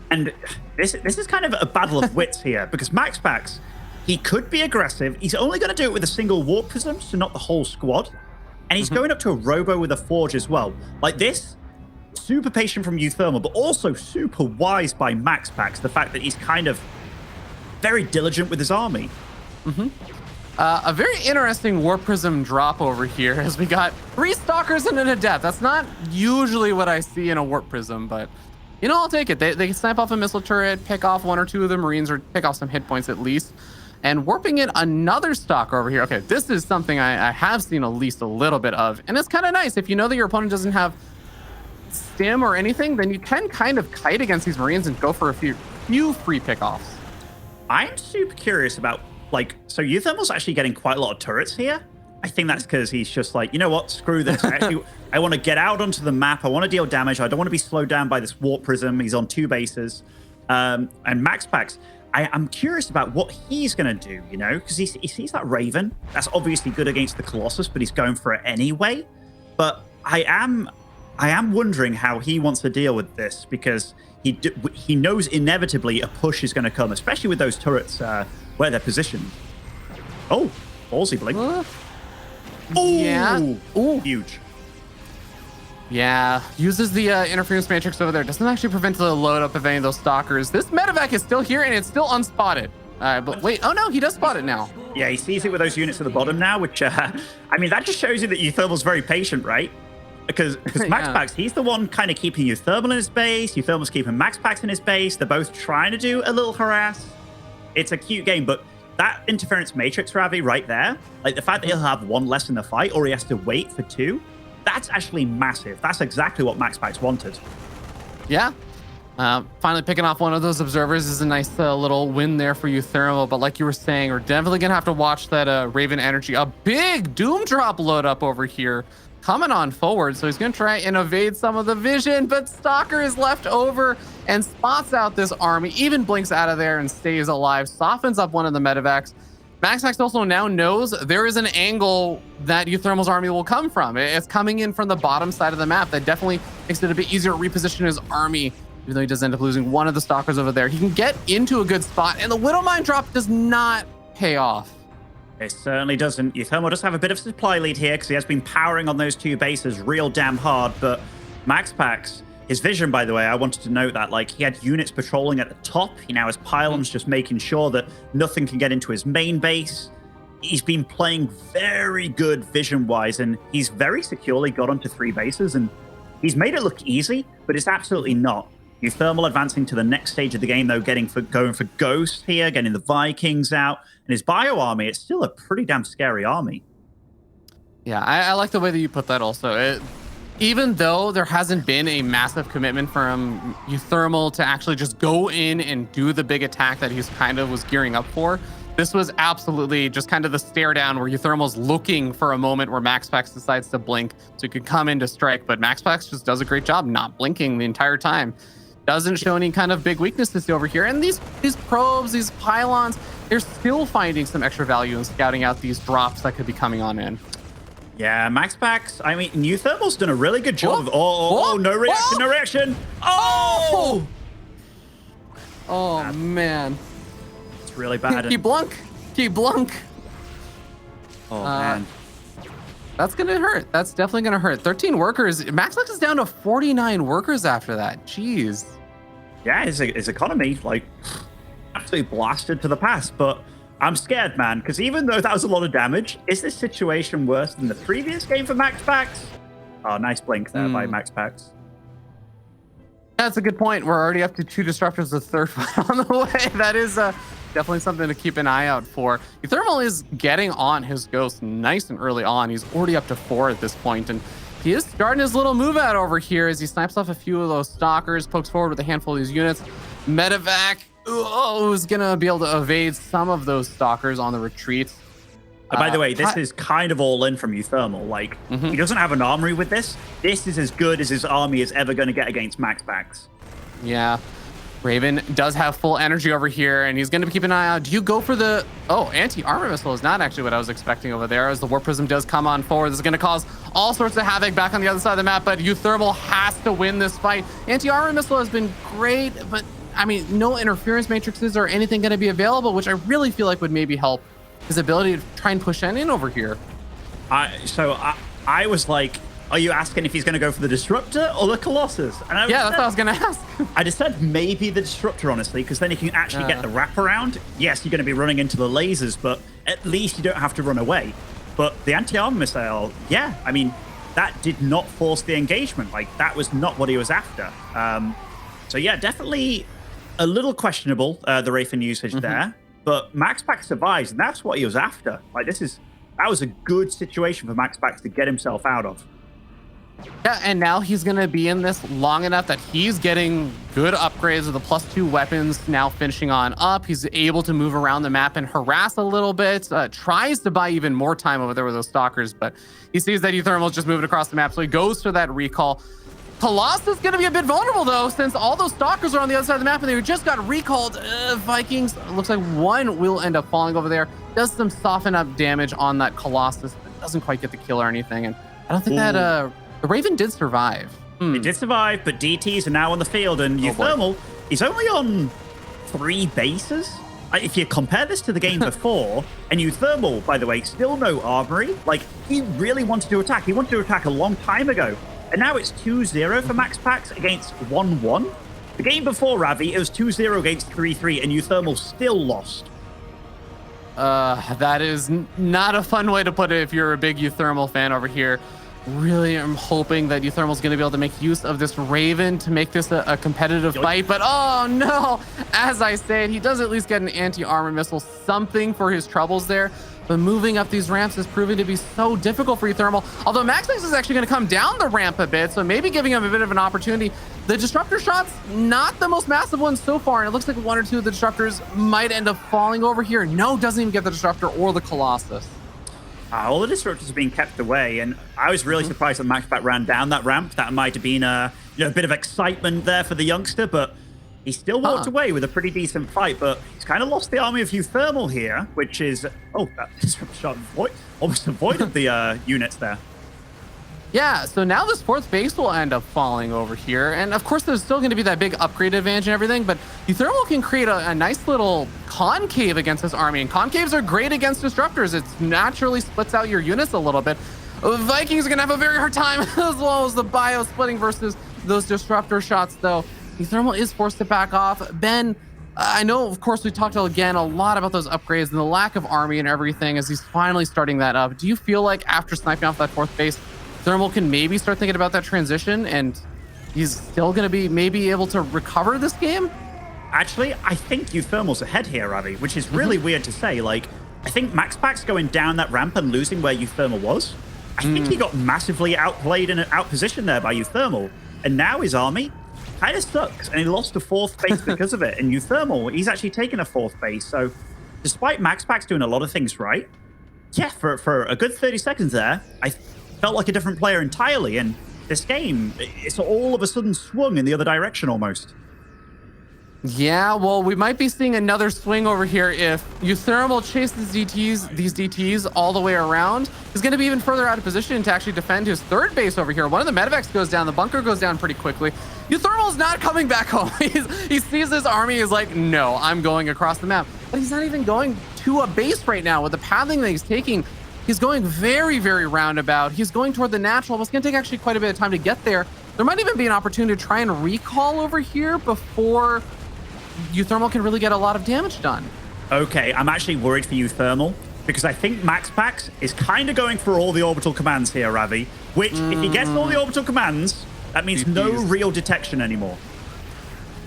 And this is kind of a battle of wits here, because MaxPax, he could be aggressive. He's only going to do it with a single Warp Prism, so not the whole squad. And he's going up to a Robo with a Forge as well. Like this, super patient from uThermal, but also super wise by MaxPax. The fact that he's kind of very diligent with his army. A very interesting Warp Prism drop over here, as we got 3 Stalkers and an Adept. That's not usually what I see in a Warp Prism, but you know, I'll take it. They can snipe off a missile turret, pick off 1 or 2 of the Marines, or pick off some hit points at least. And warping in another Stalker over here. Okay, this is something I have seen at least a little bit of. And it's kind of nice. If you know that your opponent doesn't have stim or anything, then you can kind of kite against these Marines and go for a few free pickoffs. I'm super curious about, like, so uThermal's actually getting quite a lot of turrets here. I think that's because he's just like, you know what, screw this. I want to get out onto the map. I want to deal damage. I don't want to be slowed down by this Warp Prism. He's on 2 bases. And MaxPax, I'm curious about what he's going to do, you know, because he sees that Raven. That's obviously good against the Colossus, but he's going for it anyway. But I am wondering how he wants to deal with this, because he knows inevitably a push is going to come, especially with those turrets where they're positioned. Oh, ballsy Blink. Oh, yeah. Ooh. Huge. Yeah, uses the interference matrix over there. Doesn't actually prevent the load up of any of those Stalkers. This Medevac is still here and it's still unspotted. But wait, oh no, he does spot it now. Yeah, he sees it with those units at the bottom now, which, I mean, that just shows you that uThermal's very patient, right? Because MaxPax, he's the one kind of keeping uThermal in his base. uThermal's keeping MaxPax in his base. They're both trying to do a little harass. It's a cute game, but that interference matrix, Ravi, right there, like the fact that he'll have one less in the fight or he has to wait for two, that's actually massive. That's exactly what MaxPax wanted. Yeah. Finally picking off one of those observers is a nice little win there for uThermal. But like you were saying, we're definitely going to have to watch that Raven energy. A big Doom Drop load up over here coming on forward. So he's going to try and evade some of the vision, but Stalker is left over and spots out this army, even blinks out of there and stays alive, softens up one of the medevacs. MaxPax also now knows there is an angle that uThermal's army will come from. It's coming in from the bottom side of the map. That definitely makes it a bit easier to reposition his army, even though he does end up losing one of the Stalkers over there. He can get into a good spot, and the Widowmine drop does not pay off. It certainly doesn't. uThermal does have a bit of a supply lead here because he has been powering on those two bases real damn hard, but MaxPax, his vision, by the way, I wanted to note that, like, he had units patrolling at the top. He now has pylons just making sure that nothing can get into his main base. He's been playing very good vision-wise, and he's very securely got onto 3 bases, and he's made it look easy, but it's absolutely not. uThermal advancing to the next stage of the game, though, going for Ghost here, getting the Vikings out, and his bio army, it's still a pretty damn scary army. Yeah, I like the way that you put that also. Even though there hasn't been a massive commitment from uThermal to actually just go in and do the big attack that he's kind of was gearing up for, this was absolutely just kind of the stare down where uThermal's looking for a moment where MaxPax decides to blink so he could come in to strike, but MaxPax just does a great job not blinking the entire time. Doesn't show any kind of big weaknesses over here. And these probes, these pylons, they're still finding some extra value in scouting out these drops that could be coming on in. Yeah, MaxPax, I mean, uThermal's done a really good job. Oh, no reaction, no reaction. Oh! Oh, man. It's really bad. Keep blunk. Oh, man. That's going to hurt. That's definitely going to hurt. 13 workers. MaxPax is down to 49 workers after that. Jeez. Yeah, his economy, like, absolutely blasted to the past. But I'm scared, man, because even though that was a lot of damage, is this situation worse than the previous game for MaxPax? Oh, nice blink there by MaxPax. That's a good point. We're already up to 2 disruptors, the third one on the way. That is definitely something to keep an eye out for. uThermal is getting on his Ghost nice and early on. He's already up to 4 at this point, and he is starting his little move out over here as he snipes off a few of those Stalkers, pokes forward with a handful of these units. Medevac, who's gonna be able to evade some of those Stalkers on the retreat. By the way, this is kind of all in from uThermal. Like, he doesn't have an armory with this. This is as good as his army is ever going to get against MaxPax. Yeah. Raven does have full energy over here, and he's going to keep an eye out. Do you go for the... Oh, anti-armor missile is not actually what I was expecting over there, as the Warp Prism does come on forward. This is going to cause all sorts of havoc back on the other side of the map, but uThermal has to win this fight. Anti-armor missile has been great, but, I mean, no interference matrices or anything going to be available, which I really feel like would maybe help his ability to try and push in over here. I was like, are you asking if he's going to go for the Disruptor or the Colossus? And yeah, that's what I was going to ask. I just said maybe the Disruptor, honestly, because then you can actually get the wraparound. Yes, you're going to be running into the lasers, but at least you don't have to run away. But the anti-armor missile, yeah, I mean, that did not force the engagement. Like, that was not what he was after. So yeah, definitely a little questionable, the Raven usage there. But MaxPax survives, and that's what he was after. Like, that was a good situation for MaxPax to get himself out of. Yeah, and now he's going to be in this long enough that he's getting good upgrades with the +2 weapons now finishing on up. He's able to move around the map and harass a little bit, tries to buy even more time over there with those Stalkers, but he sees that uThermal is just moving across the map, so he goes for that recall. Colossus is going to be a bit vulnerable, though, since all those Stalkers are on the other side of the map, and they just got recalled. Vikings, looks like one will end up falling over there. Does some soften up damage on that Colossus, but doesn't quite get the kill or anything. And I don't think that the Raven did survive. It did survive, but DTs are now on the field, and uThermal, he's only on 3 bases. If you compare this to the game before, and uThermal, by the way, still no armory, like, he really wanted to attack. He wanted to attack a long time ago. And now it's 2-0 for MaxPax against 1-1. The game before, Ravi, it was 2-0 against 3-3, and uThermal still lost. That is not a fun way to put it if you're a big uThermal fan over here. Really am hoping that uThermal's going to be able to make use of this Raven to make this a competitive fight. But oh no, as I said, he does at least get an anti-armor missile, something for his troubles there. But moving up these ramps is proving to be so difficult for uThermal. Although MaxPax is actually going to come down the ramp a bit, so maybe giving him a bit of an opportunity. The disruptor shots, not the most massive ones so far, and it looks like one or two of the disruptors might end up falling over here. No, doesn't even get the disruptor or the Colossus. All the disruptors are being kept away, and I was really surprised that MaxPax ran down that ramp. That might have been a bit of excitement there for the youngster, but he still walked away with a pretty decent fight. But he's kind of lost the army of uThermal here, which is that disruptor shot almost avoided the units there. Yeah, so now this fourth base will end up falling over here. And of course, there's still going to be that big upgrade advantage and everything, but uThermal can create a nice little concave against this army. And concaves are great against disruptors. It naturally splits out your units a little bit. Vikings are going to have a very hard time as well as the bio splitting versus those disruptor shots, though. uThermal is forced to back off. Ben, I know, of course, we talked again a lot about those upgrades and the lack of army and everything as he's finally starting that up. Do you feel like after sniping off that fourth base, Thermal can maybe start thinking about that transition and he's still going to be maybe able to recover this game? Actually, I think uThermal's ahead here, Ravi, which is really weird to say. Like, I think MaxPax going down that ramp and losing where uThermal was, I think he got massively outplayed and outpositioned there by uThermal. And now his army kind of sucks, and he lost a fourth base because of it. And uThermal, he's actually taken a fourth base. So despite MaxPax doing a lot of things right, yeah, for a good 30 seconds there, I felt like a different player entirely, and this game, it's all of a sudden swung in the other direction almost. Yeah, well, we might be seeing another swing over here if uThermal chases these DTs all the way around. He's going to be even further out of position to actually defend his third base over here. One of the medevacs goes down, the bunker goes down pretty quickly. uThermal's not coming back home. He sees his army, is like, no, I'm going across the map. But he's not even going to a base right now with the pathing that he's taking. He's going very, very roundabout. He's going toward the natural, but it's going to take actually quite a bit of time to get there. There might even be an opportunity to try and recall over here before uThermal can really get a lot of damage done. Okay, I'm actually worried for uThermal because I think MaxPax is kind of going for all the orbital commands here, Ravi, which if he gets all the orbital commands, that means no real detection anymore.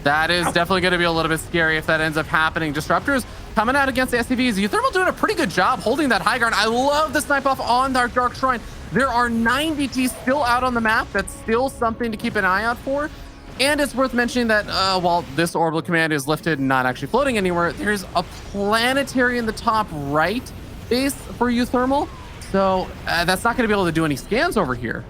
That is definitely going to be a little bit scary if that ends up happening. Disruptors coming out against the SCVs. uThermal doing a pretty good job holding that high ground. I love the snipe off on Dark Shrine. There are 9 DTs still out on the map. That's still something to keep an eye out for. And it's worth mentioning that while this orbital command is lifted and not actually floating anywhere, there's a planetary in the top right base for uThermal. So that's not going to be able to do any scans over here.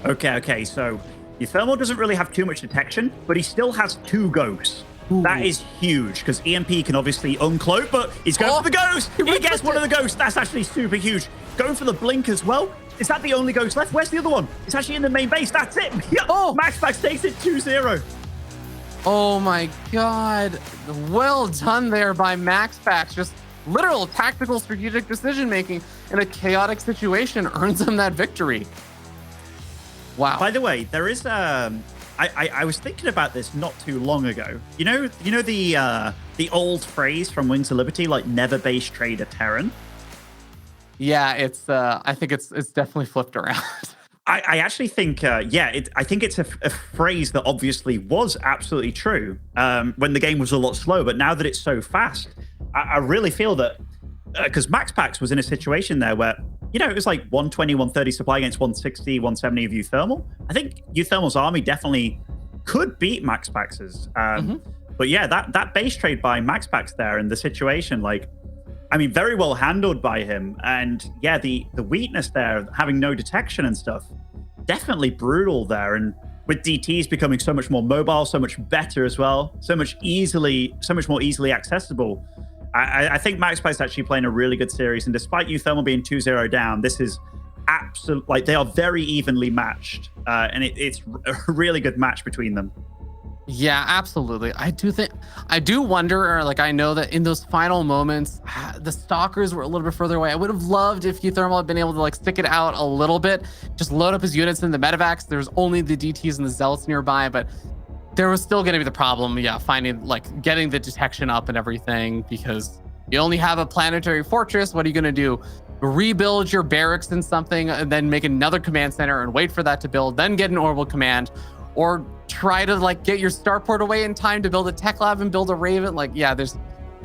Okay, so uThermal doesn't really have too much detection, but he still has 2 ghosts. Ooh. That is huge because EMP can obviously uncloak, but he's going for the ghost. He gets one of the ghosts. That's actually super huge. Going for the blink as well. Is that the only ghost left? Where's the other one? It's actually in the main base. That's it. MaxPax takes it 2-0. Oh my God. Well done there by MaxPax. Just literal tactical strategic decision making in a chaotic situation earns him that victory. Wow. By the way, there is I was thinking about this not too long ago. You know the old phrase from Wings of Liberty, like never base trade a Terran? Yeah, it's I think it's definitely flipped around. I actually think I think it's a phrase that obviously was absolutely true when the game was a lot slow, but now that it's so fast, I really feel that because MaxPax was in a situation there where it was like 120, 130 supply against 160, 170 of uThermal. I think uThermal's army definitely could beat MaxPax's. But yeah, that base trade by MaxPax there in the situation, very well handled by him. And yeah, the weakness there, having no detection and stuff, definitely brutal there. And with DTs becoming so much more mobile, so much better as well, so much more easily accessible. I think MaxPax is actually playing a really good series. And despite uThermal being 2-0 down, this is absolutely, they are very evenly matched. And it's a really good match between them. Yeah, absolutely. I do wonder, or I know that in those final moments, the Stalkers were a little bit further away. I would have loved if uThermal had been able to stick it out a little bit, just load up his units in the medevacs. There's only the DTs and the Zealots nearby, but there was still going to be the problem, finding, getting the detection up and everything, because you only have a planetary fortress. What are you going to do? rebuild your barracks in something and then make another command center and wait for that to build, then get an orbital command, or try to like get your starport away in time to build a tech lab and build a Raven. Like, yeah, there's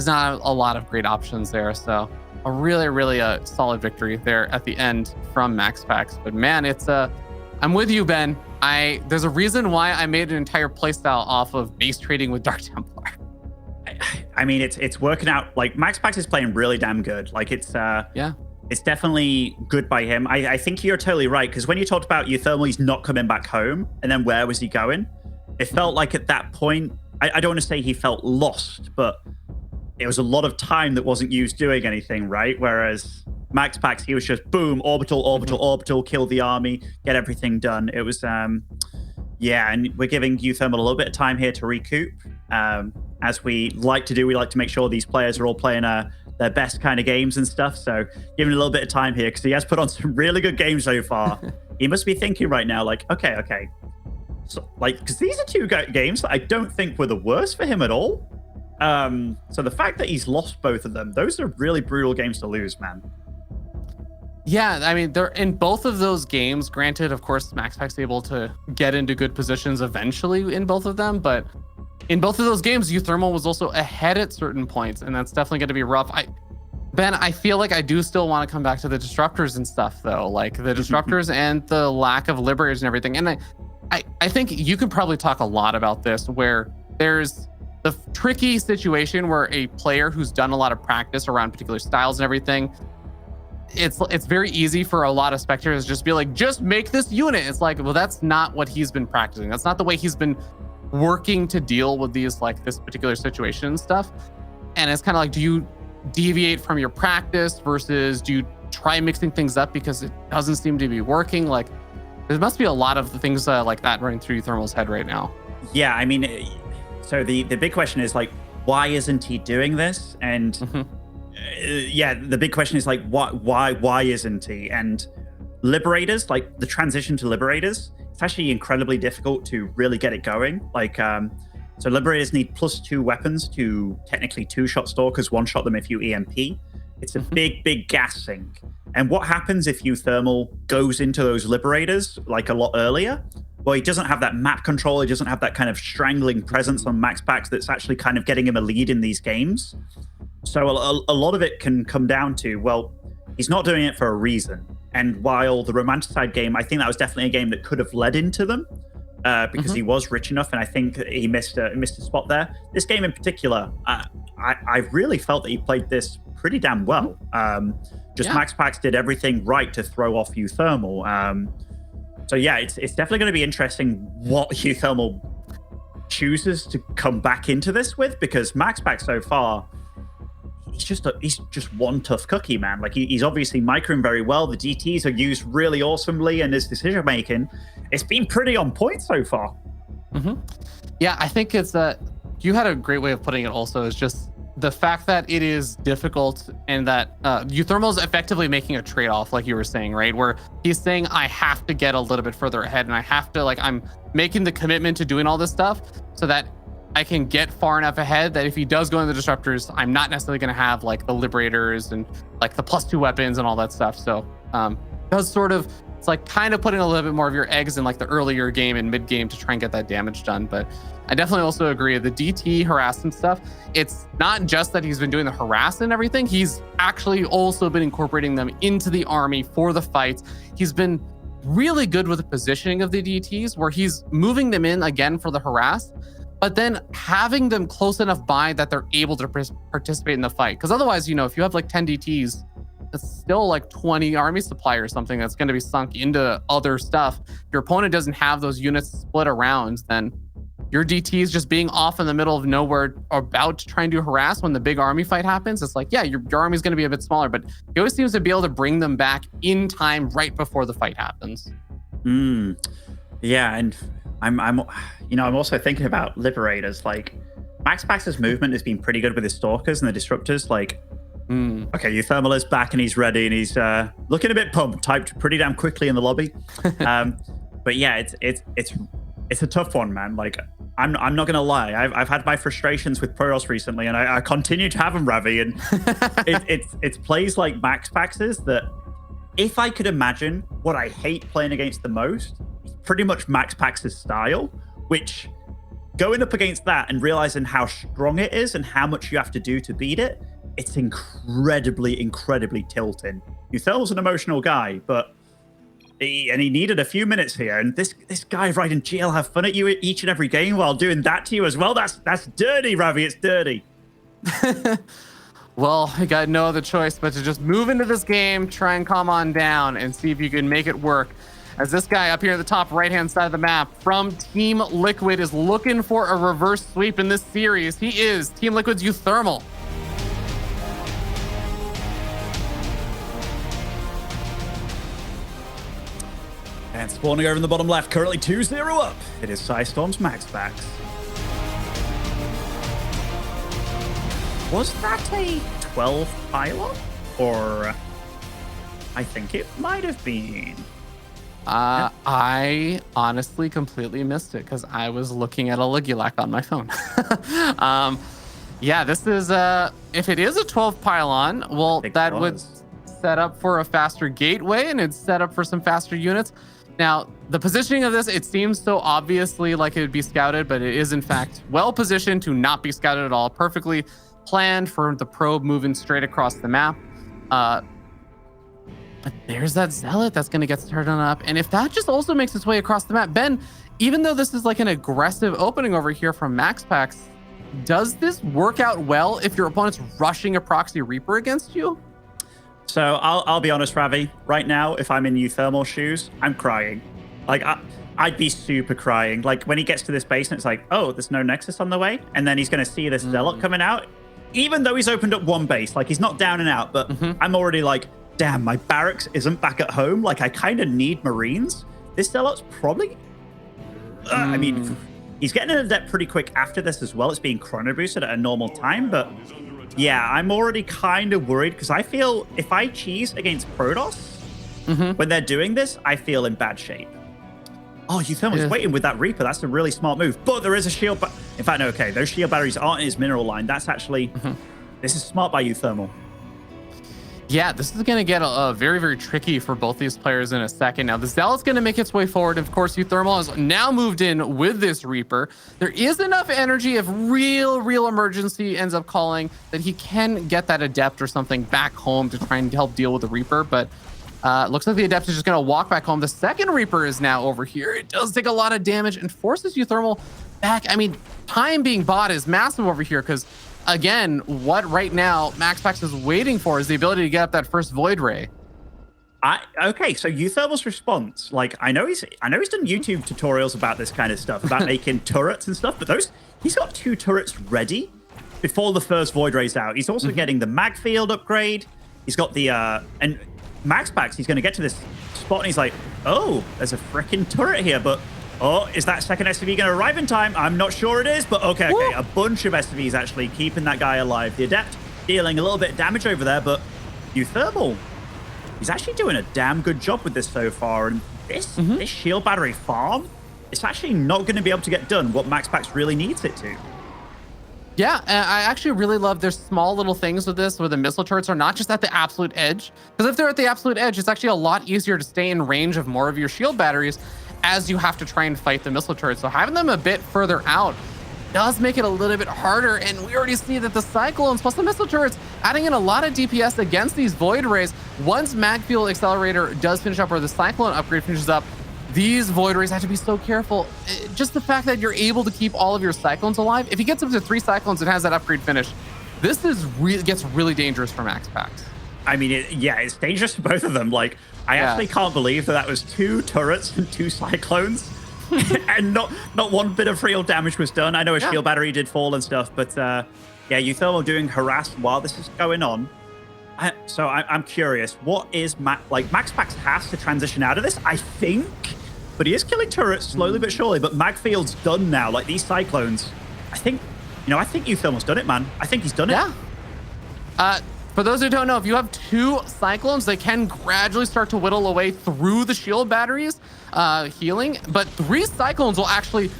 not a lot of great options there. So a really solid victory there at the end from MaxPax. But man, I'm with you, Ben. There's a reason why I made an entire playstyle off of base trading with Dark Templar. I mean, it's working out. Like, MaxPax is playing really damn good. Like, it's definitely good by him. I think you're totally right, because when you talked about uThermal, he's not coming back home, and then where was he going? It felt like at that point, I don't want to say he felt lost, but it was a lot of time that wasn't used doing anything, right? Whereas MaxPax, he was just boom, orbital, kill the army, get everything done. It was, yeah, and we're giving uThermal a little bit of time here to recoup. As we like to do, we like to make sure these players are all playing their best kind of games and stuff. So giving a little bit of time here, because he has put on some really good games so far. He must be thinking right now, like, okay. So, like, because these are two games that I don't think were the worst for him at all. So the fact that he's lost both of them, those are really brutal games to lose, man. Yeah, I mean, they're in both of those games. Granted, of course, MaxPax is able to get into good positions eventually in both of them, but in both of those games, uThermal was also ahead at certain points, and that's definitely going to be rough. Ben, I feel like I do still want to come back to the disruptors and stuff, though, like the disruptors and the lack of liberators and everything. And I think you could probably talk a lot about this, where there's the tricky situation where a player who's done a lot of practice around particular styles and everything, it's very easy for a lot of spectators to just be like, just make this unit. It's like, well, that's not what he's been practicing. That's not the way he's been working to deal with these, like, this particular situation and stuff. And it's kind of like, do you deviate from your practice versus do you try mixing things up because it doesn't seem to be working? Like, there must be a lot of things like that running through uThermal's head right now. Yeah, I mean, so the big question is, like, why isn't he doing this? And yeah, the big question is, like, why isn't he? And Liberators, like the transition to Liberators, it's actually incredibly difficult to really get it going. Like, so Liberators need +2 weapons to technically 2-shot Stalkers, 1-shot them if you EMP. It's a big gas sink. And what happens if uThermal goes into those Liberators like a lot earlier? Well, he doesn't have that map control. He doesn't have that kind of strangling presence on MaxPax that's actually kind of getting him a lead in these games. So a lot of it can come down to, well, he's not doing it for a reason. And while the Romanticide game, I think that was definitely a game that could have led into them because he was rich enough, and I think he missed a spot there. This game in particular, I really felt that he played this pretty damn well. MaxPax did everything right to throw off uThermal. So yeah, it's definitely going to be interesting what uThermal chooses to come back into this with, because MaxPax so far, he's just one tough cookie, man. Like, he's obviously microing very well. The DTs are used really awesomely, and his decision making, it's been pretty on point so far. Yeah, I think it's you had a great way of putting it. Also, is just the fact that it is difficult, and that uThermal is effectively making a trade-off, like you were saying, right? Where he's saying, I have to get a little bit further ahead, and I have to, like, I'm making the commitment to doing all this stuff so that I can get far enough ahead that if he does go into the disruptors, I'm not necessarily going to have like the liberators and like the +2 weapons and all that stuff. So does sort of, it's like kind of putting a little bit more of your eggs in like the earlier game and mid game to try and get that damage done. But I definitely also agree, the DT harass and stuff, it's not just that he's been doing the harass and everything, he's actually also been incorporating them into the army for the fights. He's been really good with the positioning of the DTs, where he's moving them in again for the harass, but then having them close enough by that they're able to participate in the fight. Because otherwise, you know, if you have like 10 DTs, it's still like 20 army supply or something that's going to be sunk into other stuff. Your opponent doesn't have those units split around, then your DTs just being off in the middle of nowhere about to try and do harass when the big army fight happens. It's like, yeah, your army's going to be a bit smaller, but he always seems to be able to bring them back in time right before the fight happens. Yeah, and I'm also thinking about Liberators. Like, MaxPax's movement has been pretty good with his Stalkers and the Disruptors. Like, okay, uThermal is back and he's ready and he's looking a bit pumped. Typed pretty damn quickly in the lobby. But yeah, it's a tough one, man. Like, I'm not gonna lie. I've had my frustrations with Protoss recently, and I continue to have them, Ravi. And it's plays like MaxPax's that, if I could imagine what I hate playing against the most, it's pretty much MaxPax's style. Which, going up against that and realizing how strong it is and how much you have to do to beat it, it's incredibly, incredibly tilting. uThermal's an emotional guy, but he needed a few minutes here. And this guy writing GL have fun at you each and every game while doing that to you as well. That's dirty, Ravi. It's dirty. Well, I got no other choice but to just move into this game, try and calm on down, and see if you can make it work. As this guy up here at the top right-hand side of the map from Team Liquid is looking for a reverse sweep in this series. He is Team Liquid's uThermal. And spawning over in the bottom left, currently 2-0 up. It is Psystorm's MaxPax. Was that a 12 pylon? Or I think it might have been. I honestly completely missed it because I was looking at a Ligulac on my phone. Yeah, this is if it is a 12 pylon, well, that would set up for a faster gateway, and it's set up for some faster units. Now, the positioning of this, it seems so obviously like it would be scouted, but it is in fact well positioned to not be scouted at all. Perfectly planned for the probe moving straight across the map. But there's that Zealot that's going to get started up. And if that just also makes its way across the map, Ben, even though this is like an aggressive opening over here from MaxPax, does this work out well if your opponent's rushing a proxy Reaper against you? So I'll be honest, Ravi. Right now, if I'm in uThermal shoes, I'm crying. Like, I'd be super crying. Like, when he gets to this base and it's like, oh, there's no Nexus on the way. And then he's going to see this Zealot coming out. Even though he's opened up one base, like, he's not down and out. But I'm already like, damn, my barracks isn't back at home. Like, I kind of need Marines. This Zealot's probably... I mean, he's getting an Adept pretty quick after this as well. It's being chrono boosted at a normal time, but... yeah, I'm already kind of worried because I feel if I cheese against Protoss when they're doing this, I feel in bad shape. Oh, uThermal's waiting with that Reaper. That's a really smart move. But there is a shield. In fact, no, okay. Those shield batteries aren't in his mineral line. That's actually... this is smart by uThermal. Yeah, this is going to get very, very tricky for both these players in a second. Now, the Zealot's going to make its way forward. Of course, uThermal has now moved in with this Reaper. There is enough energy if real emergency ends up calling that he can get that Adept or something back home to try and help deal with the Reaper. But looks like the Adept is just going to walk back home. The second Reaper is now over here. It does take a lot of damage and forces uThermal back. I mean, time being bought is massive over here because... again, what right now MaxPax is waiting for is the ability to get up that first Void Ray. Okay, so uThermal's response, like I know he's done YouTube tutorials about this kind of stuff, about making turrets and stuff, but he's got 2 turrets ready before the first Void Ray's out. He's also getting the mag field upgrade. He's got the and MaxPax, he's going to get to this spot and he's like, oh, there's a freaking turret here, but oh, is that second SCV going to arrive in time? I'm not sure it is, but okay. A bunch of SCVs actually keeping that guy alive. The Adept dealing a little bit of damage over there, but uThermal, he's actually doing a damn good job with this so far. And this shield battery farm, it's actually not going to be able to get done what MaxPax really needs it to. Yeah, I actually really love there's small little things with this where the missile turrets are not just at the absolute edge. Because if they're at the absolute edge, it's actually a lot easier to stay in range of more of your shield batteries as you have to try and fight the missile turrets. So having them a bit further out does make it a little bit harder. And we already see that the Cyclones plus the missile turrets adding in a lot of DPS against these Void Rays. Once Mag Fuel Accelerator does finish up or the Cyclone upgrade finishes up, these Void Rays have to be so careful. Just the fact that you're able to keep all of your Cyclones alive. If he gets up to 3 Cyclones and has that upgrade finish, this is gets really dangerous for MaxPax. I mean, it's dangerous for both of them. Like, I actually can't believe that was 2 turrets and 2 Cyclones, and not one bit of real damage was done. I know a shield battery did fall and stuff, but yeah, uThermal doing harass while this is going on. So I'm curious, what is MaxPax has to transition out of this, I think, but he is killing turrets slowly but surely. But Magfield's done now. Like these Cyclones, I think uThermal's done it, man. I think he's done it. Yeah. For those who don't know, if you have 2 Cyclones, they can gradually start to whittle away through the shield batteries, healing. But 3 Cyclones will actually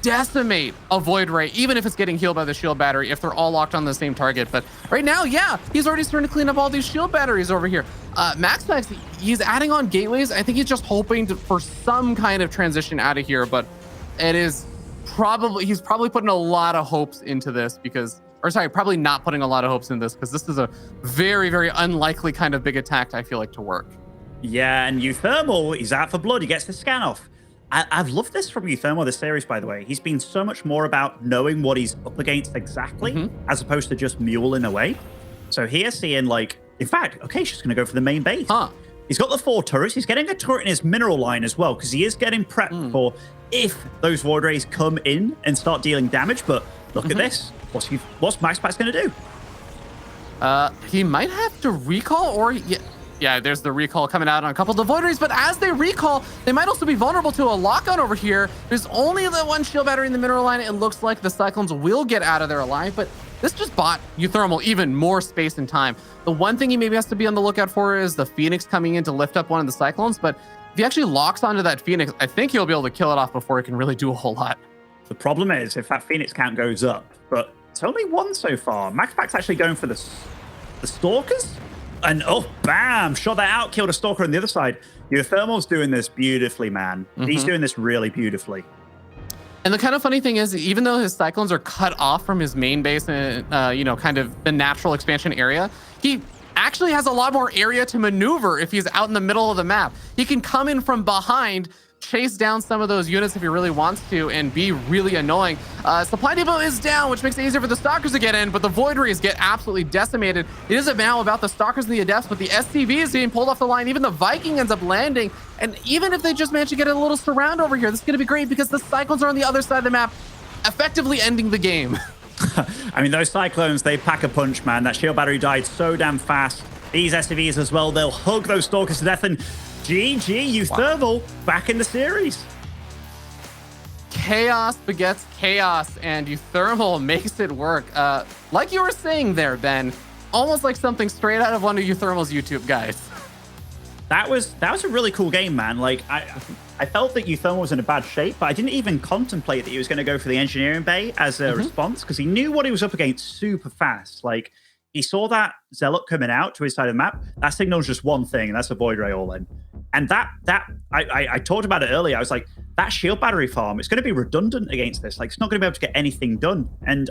decimate a Void Ray, even if it's getting healed by the shield battery, if they're all locked on the same target. But right now, yeah, he's already starting to clean up all these shield batteries over here. MaxPax, he's adding on gateways. I think he's just hoping for some kind of transition out of here, but he's probably putting a lot of hopes into this probably not putting a lot of hopes in this, because this is a very, very unlikely kind of big attack, I feel like, to work. Yeah, and uThermal, he's out for blood. He gets the scan off. I've loved this from uThermal, this series, by the way. He's been so much more about knowing what he's up against exactly, as opposed to just muling away. So here, seeing, like, in fact, okay, she's going to go for the main base. He's got the 4 turrets. He's getting a turret in his mineral line as well, because he is getting prepped for if those Void Rays come in and start dealing damage. But look at this. What's MaxPax going to do? He might have to recall, or... Yeah, there's the recall coming out on a couple of the Void Rays, but as they recall, they might also be vulnerable to a lock-on over here. There's only the 1 shield battery in the mineral line. It looks like the Cyclones will get out of there alive, but this just bought uThermal even more space and time. The one thing he maybe has to be on the lookout for is the Phoenix coming in to lift up one of the Cyclones, but if he actually locks onto that Phoenix, I think he'll be able to kill it off before he can really do a whole lot. The problem is, if that Phoenix count goes up, but it's only 1 so far. MaxPax actually going for the Stalkers? And oh, bam! Shot that out, killed a Stalker on the other side. uThermal's doing this beautifully, man. He's doing this really beautifully. And the kind of funny thing is, even though his Cyclones are cut off from his main base and, kind of the natural expansion area, he actually has a lot more area to maneuver if he's out in the middle of the map. He can come in from behind, chase down some of those units if he really wants to, and be really annoying. Supply depot is down, which makes it easier for the Stalkers to get in, but the Void Rays get absolutely decimated. It isn't now about the Stalkers and the Adepts, but the SCV is being pulled off the line. Even the Viking ends up landing, and even if they just manage to get a little surround over here, this is going to be great because the Cyclones are on the other side of the map, effectively ending the game. I mean, those Cyclones, they pack a punch, man. That shield battery died so damn fast. These SCVs as well, they'll hug those Stalkers to death, and GG, uThermal, back in the series. Chaos begets chaos, and uThermal makes it work. Like you were saying there, Ben, almost like something straight out of one of uThermal's YouTube guys. That was a really cool game, man. Like, I felt that uThermal was in a bad shape, but I didn't even contemplate that he was going to go for the engineering bay as a response, because he knew what he was up against super fast. Like, he saw that Zealot coming out to his side of the map. That signals just one thing, and that's a Void Ray all in. And I talked about it earlier. I was like, that shield battery farm, it's going to be redundant against this. Like, it's not going to be able to get anything done. And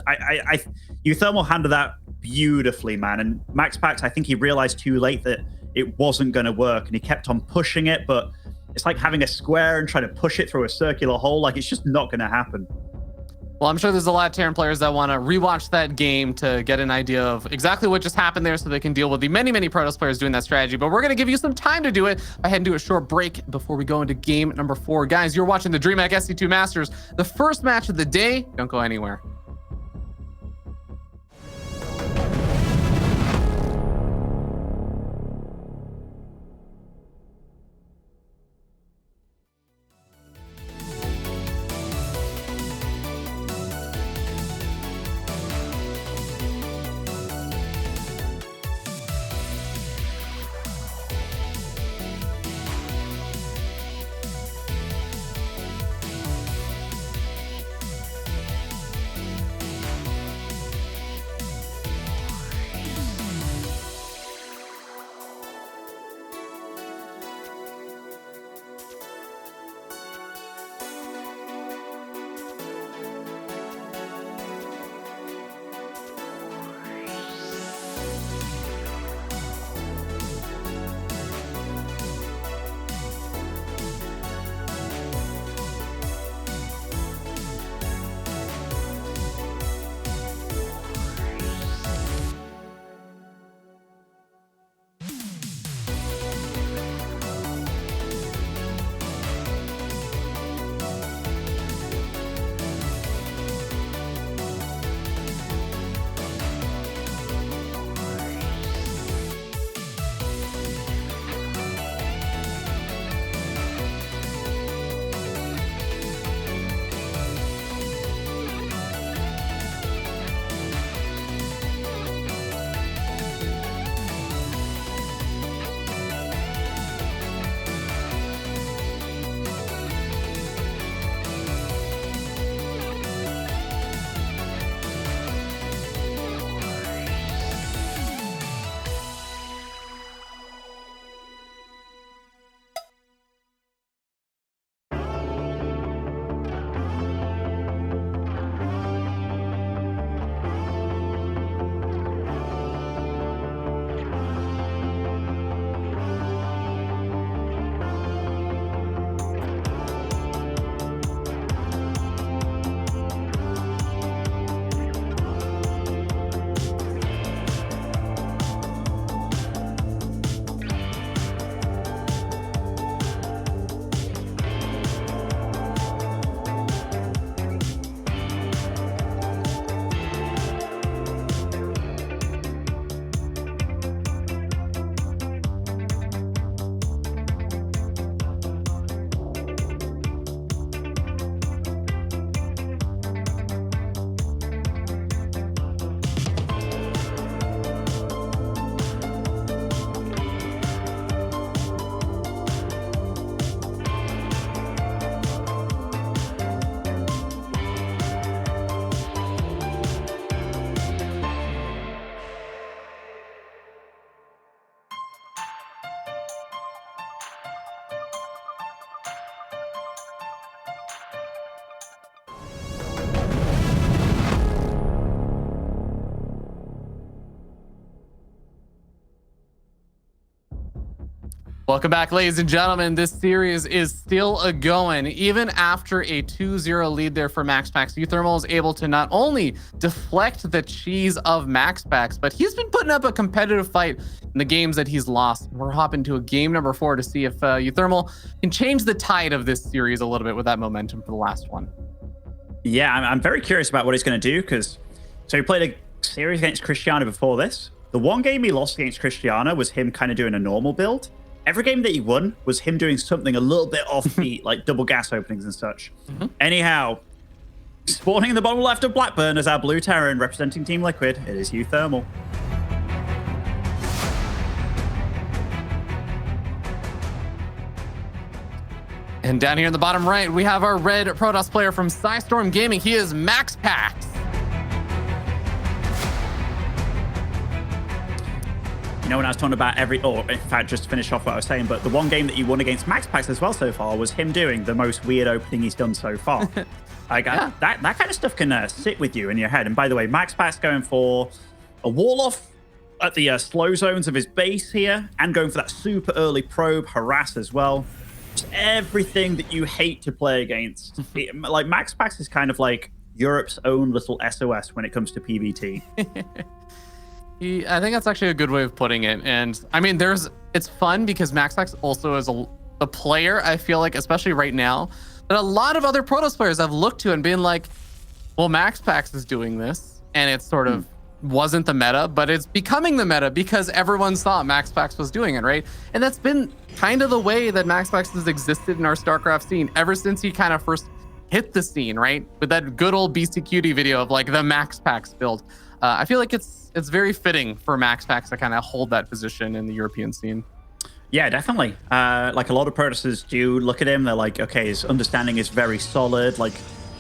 uThermal handled that beautifully, man. And MaxPax, I think he realized too late that it wasn't going to work, and he kept on pushing it. But it's like having a square and trying to push it through a circular hole. Like, it's just not going to happen. Well, I'm sure there's a lot of Terran players that want to rewatch that game to get an idea of exactly what just happened there so they can deal with the many, many Protoss players doing that strategy. But we're going to give you some time to do it. Go ahead and do a short break before we go into game number 4. Guys, you're watching the DreamHack SC2 Masters, the first match of the day. Don't go anywhere. Welcome back, ladies and gentlemen. This series is still a-going. Even after a 2-0 lead there for MaxPax, uThermal is able to not only deflect the cheese of MaxPax, but he's been putting up a competitive fight in the games that he's lost. We're hopping to a game number 4 to see if uThermal can change the tide of this series a little bit with that momentum for the last one. Yeah, I'm very curious about what he's going to do because so he played a series against Cristiano before this. The one game he lost against Cristiano was him kind of doing a normal build. Every game that he won was him doing something a little bit offbeat, like double gas openings and such. Anyhow, spawning in the bottom left of Blackburn as our blue Terran representing Team Liquid, it is uThermal. And down here in the bottom right, we have our red Protoss player from Psystorm Gaming. He is MaxPax. You know, when I was talking about in fact, just to finish off what I was saying, but the one game that he won against MaxPax as well so far was him doing the most weird opening he's done so far. Yeah. That kind of stuff can sit with you in your head. And by the way, MaxPax going for a wall off at the slow zones of his base here and going for that super early probe harass as well. Just everything that you hate to play against. Like MaxPax is kind of like Europe's own little SOS when it comes to PvT. I think that's actually a good way of putting it. And I mean, it's fun because MaxPax also is a player, I feel like, especially right now, that a lot of other Protoss players have looked to and been like, well, MaxPax is doing this. And it sort of wasn't the meta, but it's becoming the meta because everyone saw MaxPax was doing it, right? And that's been kind of the way that MaxPax has existed in our StarCraft scene ever since he kind of first hit the scene, right? With that good old BCQD video of like the MaxPax build. I feel like it's very fitting for MaxPax to kind of hold that position in the European scene. Yeah, definitely. Like a lot of Protossers do look at him. They're like, okay, his understanding is very solid. Like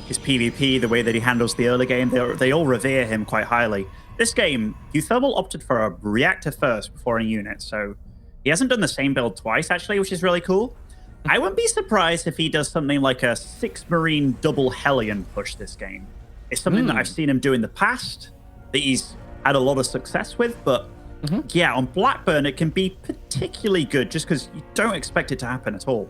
his PvP, the way that he handles the early game, they all revere him quite highly. This game, uThermal opted for a reactor first before a unit. So he hasn't done the same build twice, actually, which is really cool. I wouldn't be surprised if he does something like a 6 Marine double Hellion push this game. It's something that I've seen him do in the past, that he's had a lot of success with, but yeah, on Blackburn, it can be particularly good just because you don't expect it to happen at all.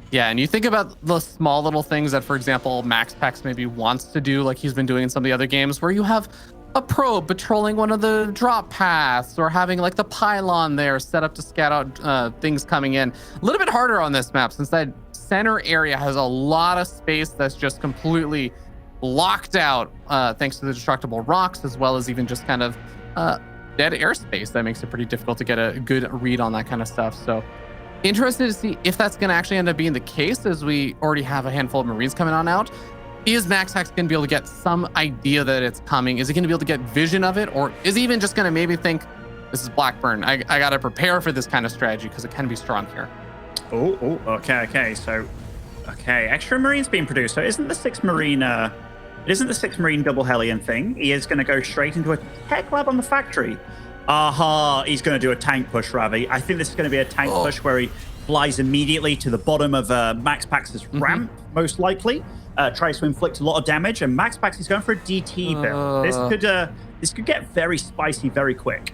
Yeah, and you think about the small little things that, for example, MaxPax maybe wants to do, like he's been doing in some of the other games, where you have a probe patrolling one of the drop paths or having like the pylon there set up to scout out things coming in. A little bit harder on this map since that center area has a lot of space that's just completely locked out thanks to the destructible rocks, as well as even just kind of dead airspace that makes it pretty difficult to get a good read on that kind of stuff. So interested to see if that's going to actually end up being the case, as we already have a handful of Marines coming on out. Is MaxPax going to be able to get some idea that it's coming? Is he going to be able to get vision of it? Or is he even just going to maybe think, this is Blackburn, I got to prepare for this kind of strategy because it can be strong here. Okay. So, extra Marines being produced. So isn't the 6 Marine... it isn't the 6 Marine double Hellion thing. He is going to go straight into a tech lab on the factory. He's going to do a tank push, Ravi. I think this is going to be a tank push where he flies immediately to the bottom of MaxPax's ramp, most likely. Tries to inflict a lot of damage, and MaxPax is going for a DT build. This could get very spicy very quick.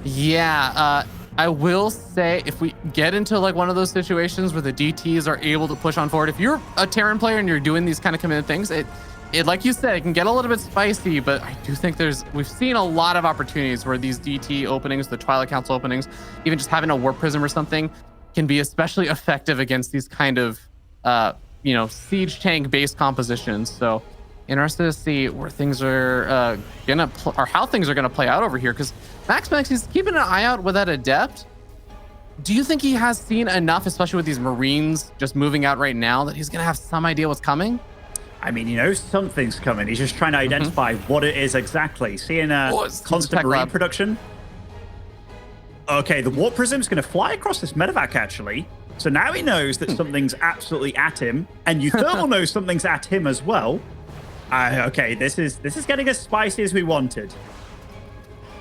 Yeah, I will say if we get into like one of those situations where the DTs are able to push on forward, if you're a Terran player and you're doing these kind of committed things, it like you said, it can get a little bit spicy, but I do think we've seen a lot of opportunities where these DT openings, the Twilight Council openings, even just having a Warp Prism or something, can be especially effective against these kind of siege tank based compositions. So interested to see where things are how things are gonna play out over here, because MaxPax is keeping an eye out with that Adept. Do you think he has seen enough, especially with these Marines just moving out right now, that he's gonna have some idea what's coming? I mean, something's coming. He's just trying to identify what it is exactly. Seeing constant Marine production. Okay, the Warp Prism's gonna fly across this medevac actually. So now he knows that something's absolutely at him, and uThermal knows something's at him as well. Okay, this is getting as spicy as we wanted.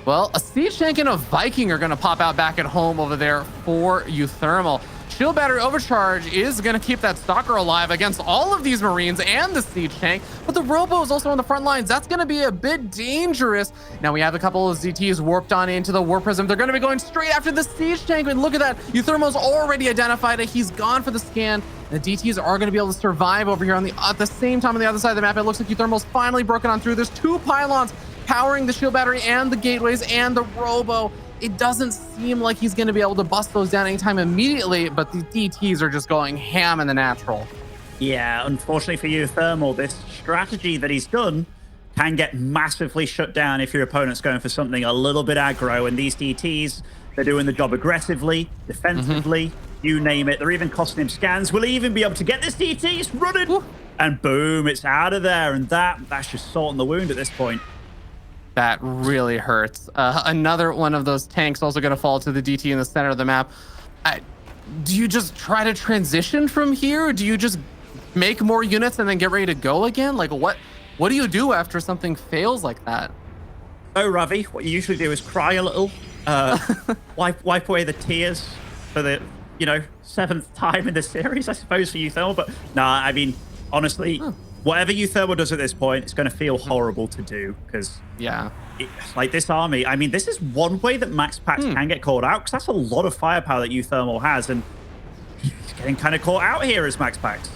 Well, a Siege Tank and a Viking are going to pop out back at home over there for uThermal. shield battery overcharge is going to keep that Stalker alive against all of these Marines and the siege tank, but the Robo is also on the front lines. That's going to be a bit dangerous. Now we have a couple of ZTs warped on into the War Prism. They're going to be going straight after the siege tank, and look at that. uThermal's already identified it. He's gone for the scan. The DTs are going to be able to survive over here at the same time on the other side of the map. It looks like uThermal's finally broken on through. There's 2 pylons powering the shield battery and the gateways and the Robo. It doesn't seem like he's going to be able to bust those down anytime immediately, but the DTs are just going ham in the natural. Yeah, unfortunately for uThermal, this strategy that he's done can get massively shut down if your opponent's going for something a little bit aggro. And these DTs, they're doing the job aggressively, defensively, you name it. They're even costing him scans. Will he even be able to get this DT? It's running. Ooh. And boom, it's out of there. And that's just salt in the wound at this point. That really hurts. Another one of those tanks also going to fall to the DT in the center of the map. Do you just try to transition from here? Or do you just make more units and then get ready to go again? Like, what do you do after something fails like that? Oh, Ravi, what you usually do is cry a little, wipe away the tears for the 7th time in the series, I suppose, for uThermal. But nah, I mean, honestly, whatever uThermal does at this point, it's going to feel horrible to do because, like this army, I mean, this is one way that MaxPax can get called out because that's a lot of firepower that uThermal has, and he's getting kind of caught out here as MaxPax.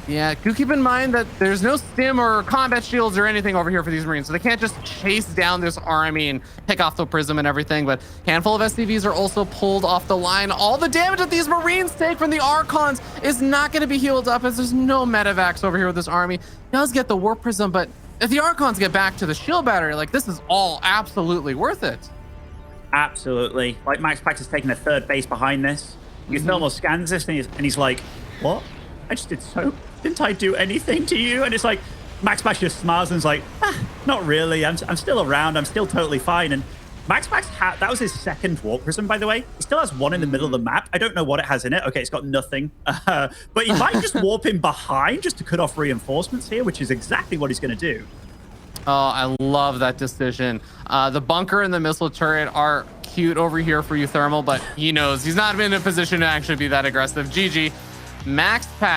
Yeah, do keep in mind that there's no stim or combat shields or anything over here for these Marines, so they can't just chase down this army and pick off the prism and everything, but a handful of SCVs are also pulled off the line. All the damage that these Marines take from the Archons is not going to be healed up as there's no medevacs over here with this army. Does get the Warp Prism, but if the Archons get back to the shield battery, like, this is all absolutely worth it. Absolutely. Like, MaxPax is taking a 3rd base behind this. uThermal scans this and he's like, what? I just did so. Didn't I do anything to you? And it's like, MaxPax just smiles and is like, not really. I'm still around. I'm still totally fine. And MaxPax that was his 2nd Warp Prism, by the way. He still has 1 in the middle of the map. I don't know what it has in it. Okay, it's got nothing. But he might just warp him behind just to cut off reinforcements here, which is exactly what he's going to do. Oh, I love that decision. The bunker and the missile turret are cute over here for uThermal, but he knows he's not in a position to actually be that aggressive. GG. MaxPax